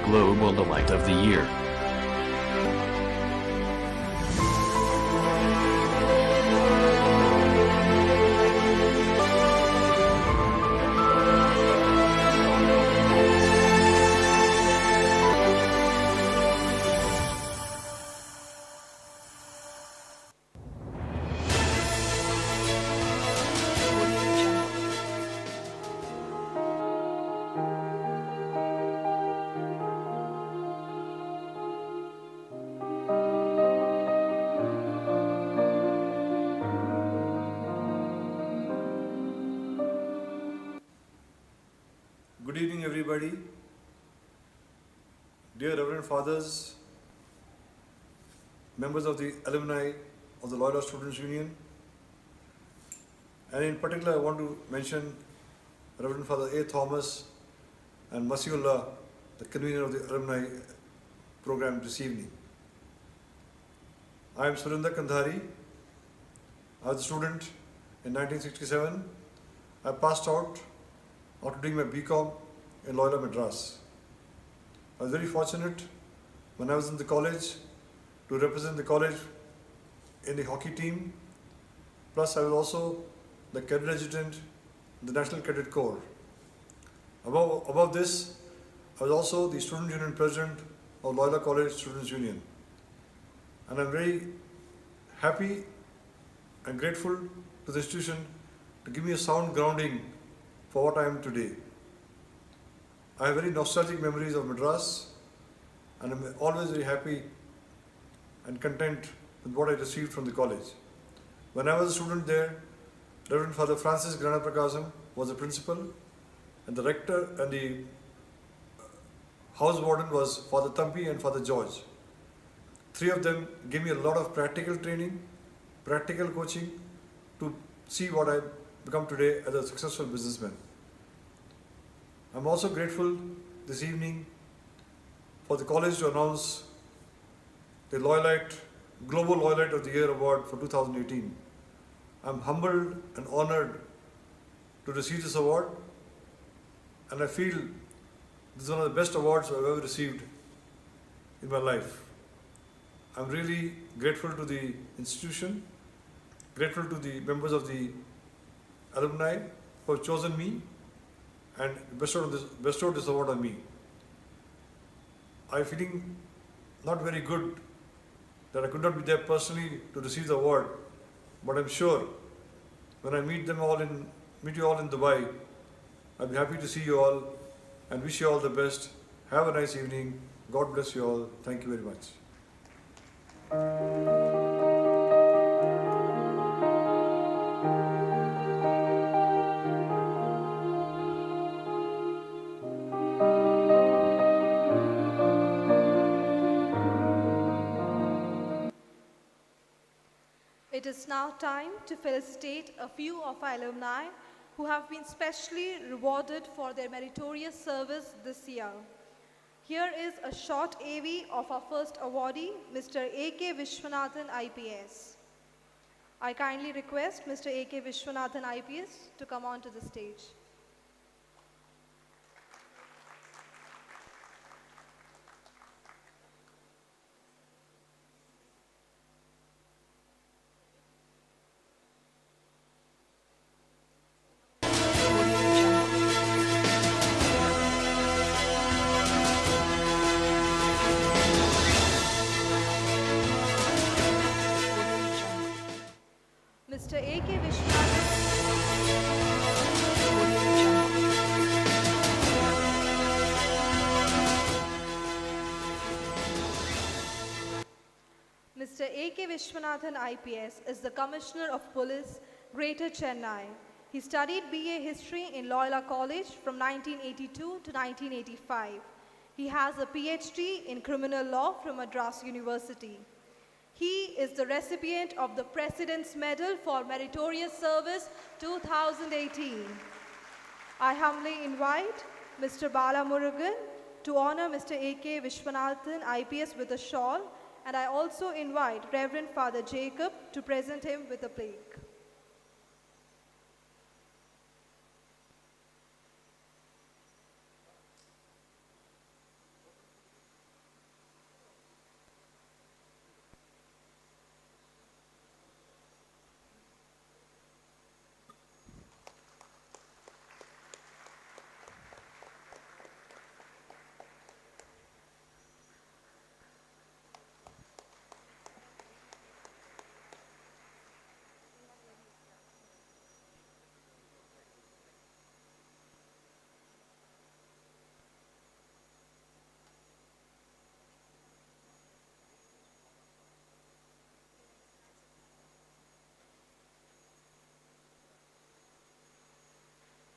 Global Delight of the Year. Good evening, everybody. Dear Reverend Fathers, members of the alumni of the Loyola Students' Union, and in particular I want to mention Reverend Father A. Thomas and Masiullah, the convener of the alumni program this evening. I am Surendra Kandhari. I was a student in 1967. I passed out after doing my BCom in Loyola Madras. I was very fortunate when I was in the college to represent the college in the hockey team. Plus I was also the cadet adjutant in the National Cadet Corps. Above this, I was also the Student Union President of Loyola College Students Union. And I'm very happy and grateful to the institution to give me a sound grounding for what I am today. I have very nostalgic memories of Madras, and I'm always very happy and content with what I received from the college. When I was a student there, Reverend Father Francis Granaprakasam was the principal, and the rector and the house warden was Father Thampi and Father George. Three of them gave me a lot of practical training, practical coaching to see what I become today as a successful businessman. I'm also grateful this evening for the college to announce the Global Loyalite of the Year Award for 2018. I'm humbled and honored to receive this award, and I feel this is one of the best awards I've ever received in my life. I'm really grateful to the institution, grateful to the members of the alumni who have chosen me and bestowed this award on me. I'm feeling not very good that I could not be there personally to receive the award, but I'm sure when I meet you all in Dubai, I'll be happy to see you all and wish you all the best. Have a nice evening. God bless you all. Thank you very much. It is now time to felicitate a few of our alumni who have been specially rewarded for their meritorious service this year. Here is a short AV of our first awardee, Mr. A.K. Vishwanathan IPS. I kindly request Mr. A.K. Vishwanathan IPS to come on to the stage. Mr. A.K. Vishwanathan. Mr. A.K. Vishwanathan IPS is the Commissioner of Police, Greater Chennai. He studied BA History in Loyola College from 1982 to 1985. He has a PhD in Criminal Law from Madras University. He is the recipient of the President's Medal for Meritorious Service 2018. I humbly invite Mr. Bala Murugan to honor Mr. A.K. Vishwanathan IPS with a shawl, and I also invite Reverend Father Jacob to present him with a plaque.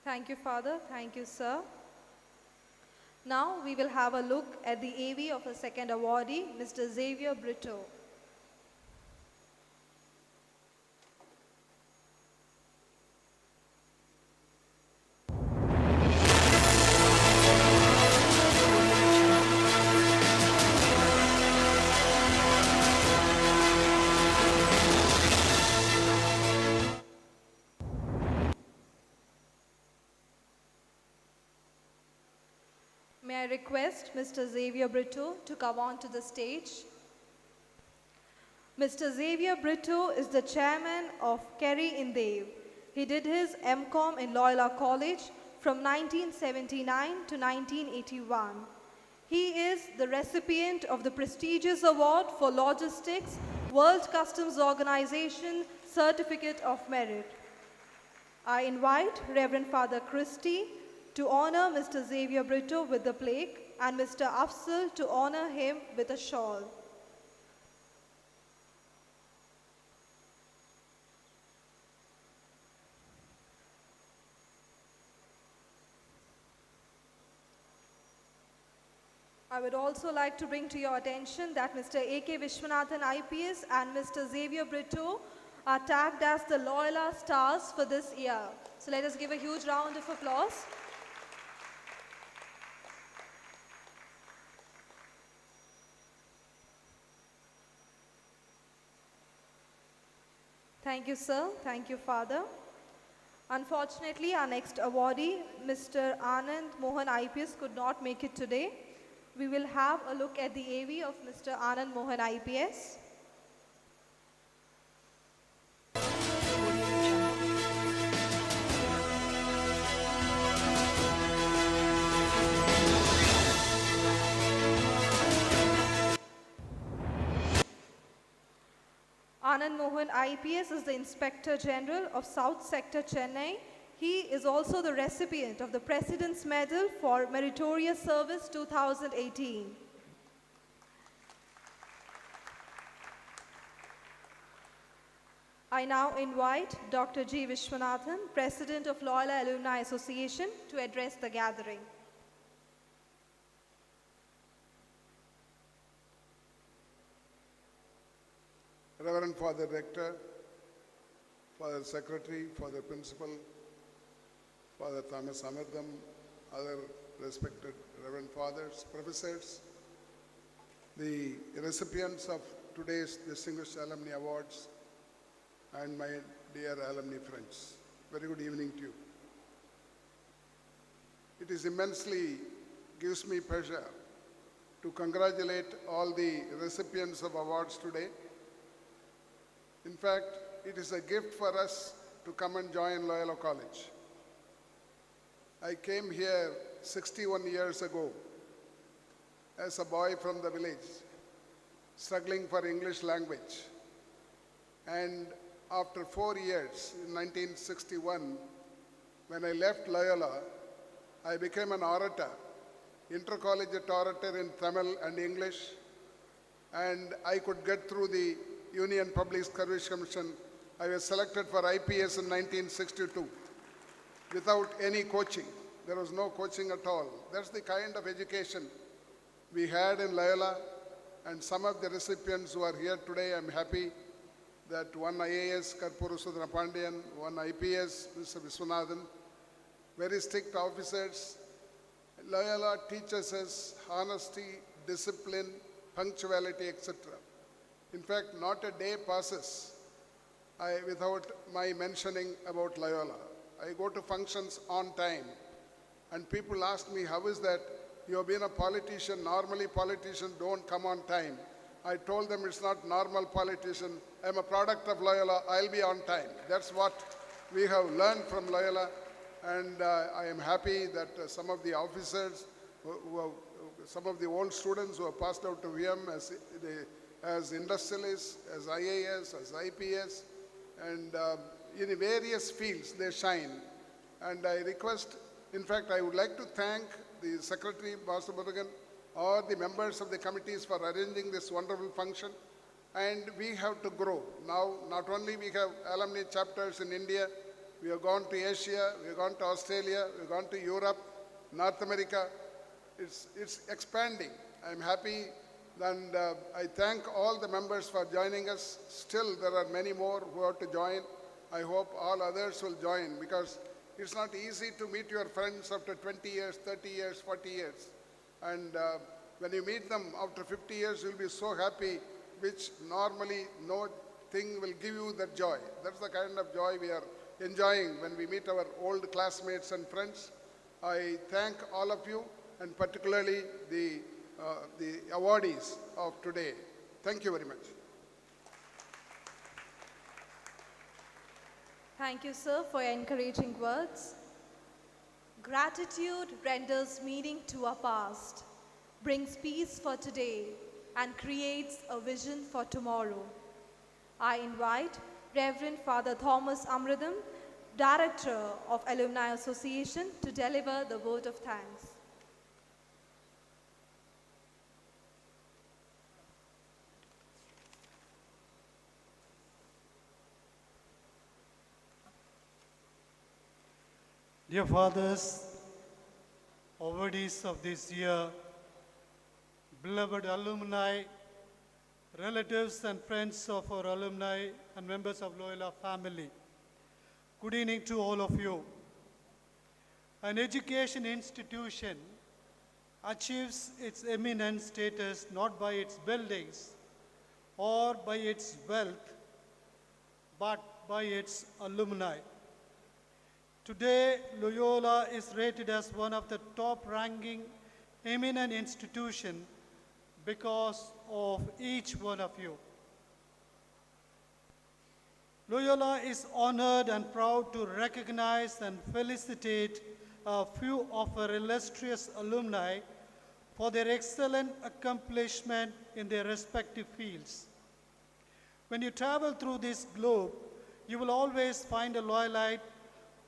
Thank you, Father. Thank you, sir. Now we will have a look at the AV of a second awardee, Mr. Xavier Brito. May I request Mr. Xavier Brito to come on to the stage. Mr. Xavier Brito is the chairman of Kerry in Dev. He did his MCom in Loyola College from 1979 to 1981. He is the recipient of the prestigious award for Logistics World Customs Organization Certificate of Merit. I invite Reverend Father Christie to honor Mr. Xavier Brito with the plaque and Mr. Afzal to honor him with a shawl. I would also like to bring to your attention that Mr. A.K. Vishwanathan IPS and Mr. Xavier Brito are tagged as the Loyola Stars for this year. So let us give a huge round of applause. Thank you, sir. Thank you, Father. Unfortunately, our next awardee, Mr. Anand Mohan IPS, could not make it today. We will have a look at the AV of Mr. Anand Mohan IPS. Anand Mohan IPS is the Inspector General of South Sector, Chennai. He is also the recipient of the President's Medal for Meritorious Service 2018. I now invite Dr. G. Vishwanathan, President of Loyola Alumni Association, to address the gathering. Reverend Father Rector, Father Secretary, Father Principal, Father Thomas Amardam, other respected Reverend Fathers, Professors, the recipients of today's Distinguished Alumni Awards, and my dear alumni friends. Very good evening to you. It is immensely gives me pleasure to congratulate all the recipients of awards today. In fact, it is a gift for us to come and join Loyola College. I came here 61 years ago as a boy from the village, struggling for English language. And after 4 years, in 1961, when I left Loyola, I became an orator, intercollegiate orator in Tamil and English, and I could get through the Union Public Service Commission. I was selected for IPS in 1962 without any coaching. There was no coaching at all. That's the kind of education we had in Loyola, and some of the recipients who are here today, I'm happy that one IAS, Karpura Sudra Pandian, one IPS, Mr. Vishwanathan, very strict officers. Loyola teaches us honesty, discipline, punctuality, etc. In fact, not a day passes without my mentioning about Loyola. I go to functions on time, and people ask me, how is that? You have been a politician. Normally politicians don't come on time. I told them it's not normal politician. I'm a product of Loyola. I'll be on time. That's what we have learned from Loyola, and I am happy that some of the officers, some of the old students who have passed out to VM as industrialists, as IAS, as IPS, and in various fields they shine. And I request, in fact, I would like to thank the Secretary, Master Murugan, or the members of the committees for arranging this wonderful function. And we have to grow. Now, not only we have alumni chapters in India, we have gone to Asia, we have gone to Australia, we have gone to Europe, North America. It's expanding. I'm happy, and I thank all the members for joining us. Still, there are many more who have to join. I hope all others will join, because it's not easy to meet your friends after 20 years, 30 years, 40 years. And when you meet them after 50 years, you'll be so happy, which normally no thing will give you that joy. That's the kind of joy we are enjoying when we meet our old classmates and friends. I thank all of you, and particularly the awardees of today. Thank you very much. Thank you, sir, for your encouraging words. Gratitude renders meaning to our past, brings peace for today, and creates a vision for tomorrow. I invite Reverend Father Thomas Amradam, Director of Alumni Association, to deliver the vote of thanks. Dear fathers, awardees of this year, beloved alumni, relatives and friends of our alumni and members of Loyola family, good evening to all of you. An education institution achieves its eminent status not by its buildings or by its wealth, but by its alumni. Today, Loyola is rated as one of the top-ranking eminent institutions because of each one of you. Loyola is honored and proud to recognize and felicitate a few of our illustrious alumni for their excellent accomplishment in their respective fields. When you travel through this globe, you will always find a Loyolite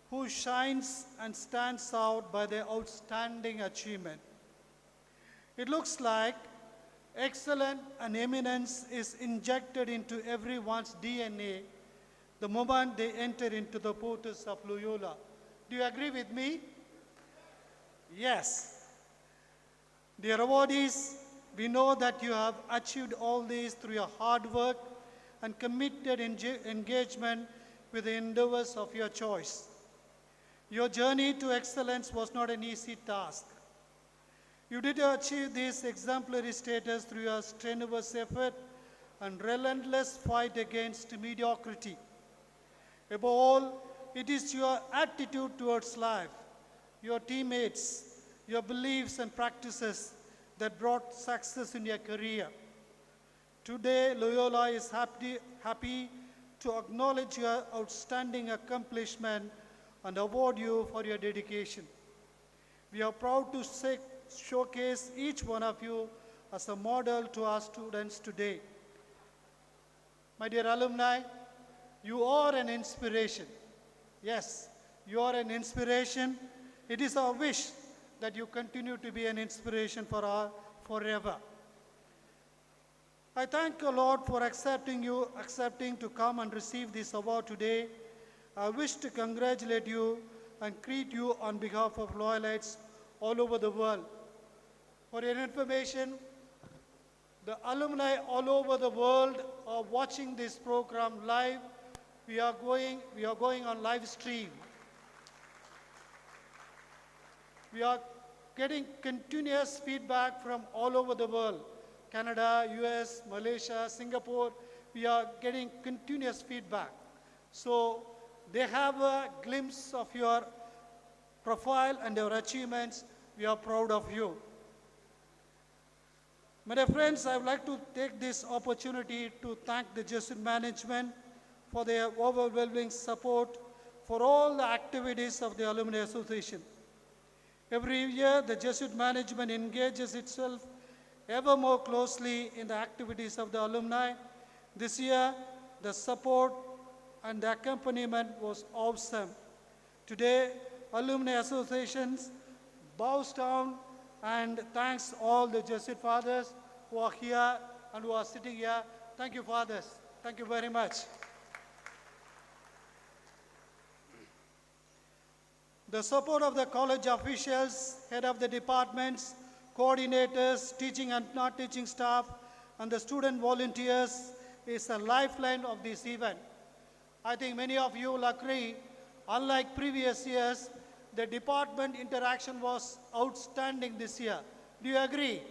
who shines and stands out by their outstanding achievement. It looks like excellence and eminence is injected into everyone's DNA the moment they enter into the portals of Loyola. Do you agree with me? Yes. Dear awardees, we know that you have achieved all this through your hard work and committed engagement with the endeavors of your choice. Your journey to excellence was not an easy task. You did achieve this exemplary status through your strenuous effort and relentless fight against mediocrity. Above all, it is your attitude towards life, your teammates, your beliefs and practices that brought success in your career. Today, Loyola is happy to acknowledge your outstanding accomplishment and award you for your dedication. We are proud to showcase each one of you as a model to our students today. My dear alumni, you are an inspiration. Yes, you are an inspiration. It is our wish that you continue to be an inspiration for our forever. I thank the Lord for accepting to come and receive this award today. I wish to congratulate you and greet you on behalf of Loyalites all over the world. For your information, the alumni all over the world are watching this program live. We are going on live stream. We are getting continuous feedback from all over the world. Canada, US, Malaysia, Singapore, we are getting continuous feedback. So they have a glimpse of your profile and your achievements. We are proud of you. My dear friends, I would like to take this opportunity to thank the Jesuit management for their overwhelming support for all the activities of the Alumni Association. Every year, the Jesuit management engages itself ever more closely in the activities of the alumni. This year, the support and the accompaniment was awesome. Today, Alumni Associations bows down and thanks all the Jesuit fathers who are here and who are sitting here. Thank you, fathers. Thank you very much. The support of the college officials, head of the departments, coordinators, teaching and non-teaching staff, and the student volunteers is a lifeline of this event. I think many of you will agree, unlike previous years, the department interaction was outstanding this year. Do you agree?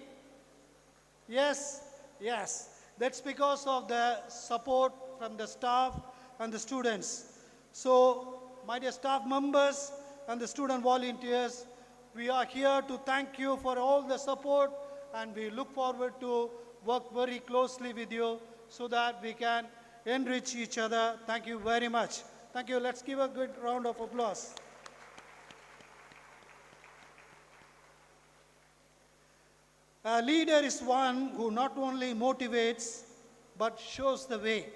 Yes? Yes. That's because of the support from the staff and the students. So, my dear staff members and the student volunteers, we are here to thank you for all the support, and we look forward to work very closely with you so that we can enrich each other. Thank you very much. Thank you. Let's give a good round of applause. A leader is one who not only motivates but shows the way.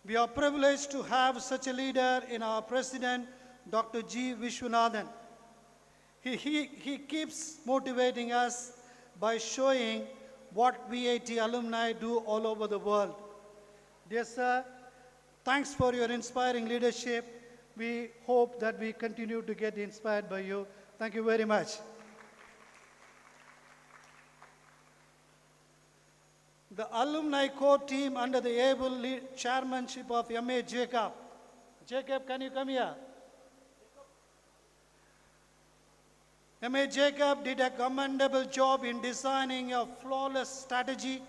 We are privileged to have such a leader in our president, Dr. G. Vishwanathan. He keeps motivating us by showing what VAT alumni do all over the world. Dear sir, thanks for your inspiring leadership. We hope that we continue to get inspired by you. Thank you very much. The alumni core team under the able chairmanship of M.A. Jacob. Jacob, can you come here? M.A. Jacob did a commendable job in designing a flawless strategy,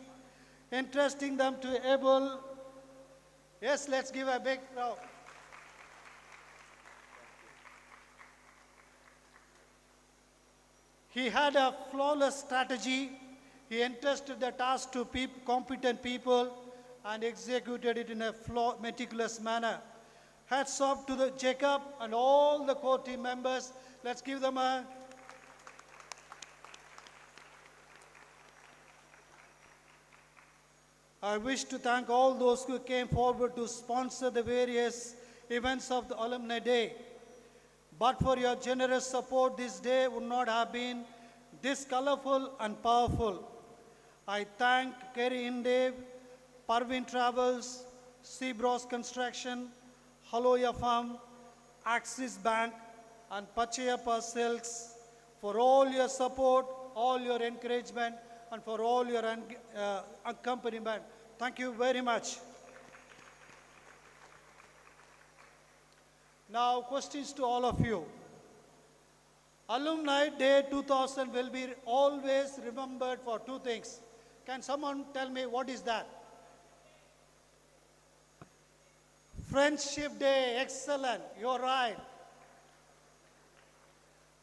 entrusting them to Yes, let's give a big round. He had a flawless strategy. He entrusted the task to competent people and executed it in a meticulous manner. Hats off to Jacob and all the core team members. Let's give them a... I wish to thank all those who came forward to sponsor the various events of the Alumni Day. But for your generous support, this day would not have been this colorful and powerful. I thank Kerry Indev, Parvin Travels, Seabros Construction, Haloya Farm, Axis Bank, and Pachayappa Silks for all your support, all your encouragement, and for all your accompaniment. Thank you very much. Now, questions to all of you. Alumni Day 2000 will be always remembered for two things. Can someone tell me what is that? Friendship Day, excellent, you're right.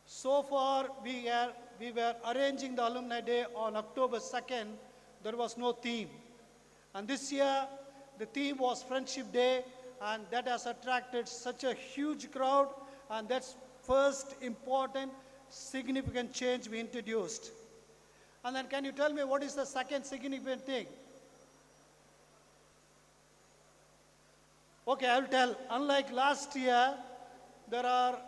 So far, we were arranging the Alumni Day on October 2nd. There was no theme. And this year, the theme was Friendship Day, and that has attracted such a huge crowd, and that's first important, significant change we introduced. And then can you tell me what is the second significant thing? Okay, I'll tell. Unlike last year, there are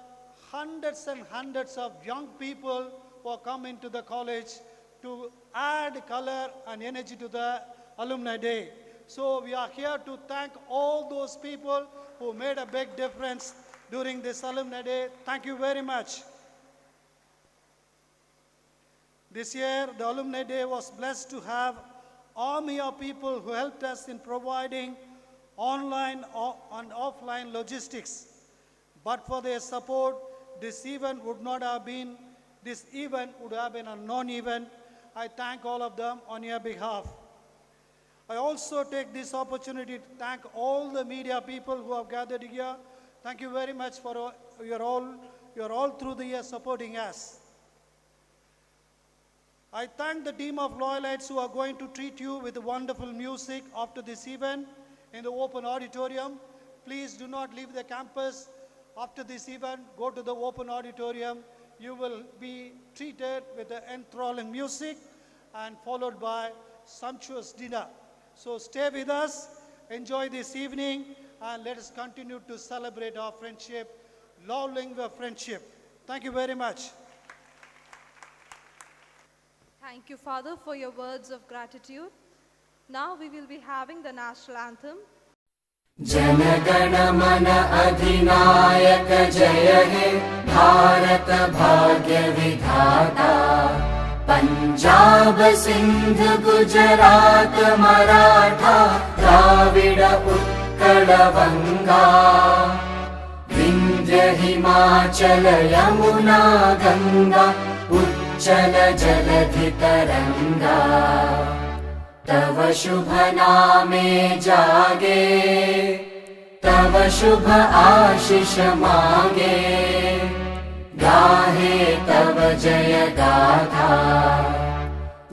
hundreds and hundreds of young people who have come into the college to add color and energy to the Alumni Day. So we are here to thank all those people who made a big difference during this Alumni Day. Thank you very much. This year, the Alumni Day was blessed to have army of people who helped us in providing online and offline logistics. But for their support, this event would have been a non-event. I thank all of them on your behalf. I also take this opportunity to thank all the media people who have gathered here. Thank you very much for you're all through the year supporting us. I thank the team of Loyalites who are going to treat you with wonderful music after this event in the open auditorium. Please do not leave the campus after this event. Go to the open auditorium. You will be treated with the enthralling music and followed by sumptuous dinner. So stay with us, enjoy this evening, and let us continue to celebrate our friendship, lauding the friendship. Thank you very much. Thank you, Father, for your words of gratitude. Now we will be having the national anthem. Jana Mana Adhinayaka Jaya He Bharat Bhagya Vidhata Punjab Sindh Gujarat Maratha Dravida Utkala Vanga Vindhya Himachala Yamuna Ganga Uchala Jaladhi Taranga तव शुभ नामे जागे तव शुभ आशीष मांगे गाहे तव जय गाथा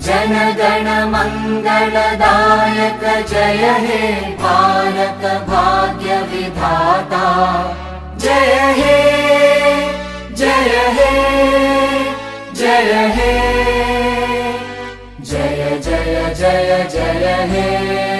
जन गण मंगलदायक जय हे भारत भाग्य विधाता जय हे जय हे जय हे जय जय जय जय हे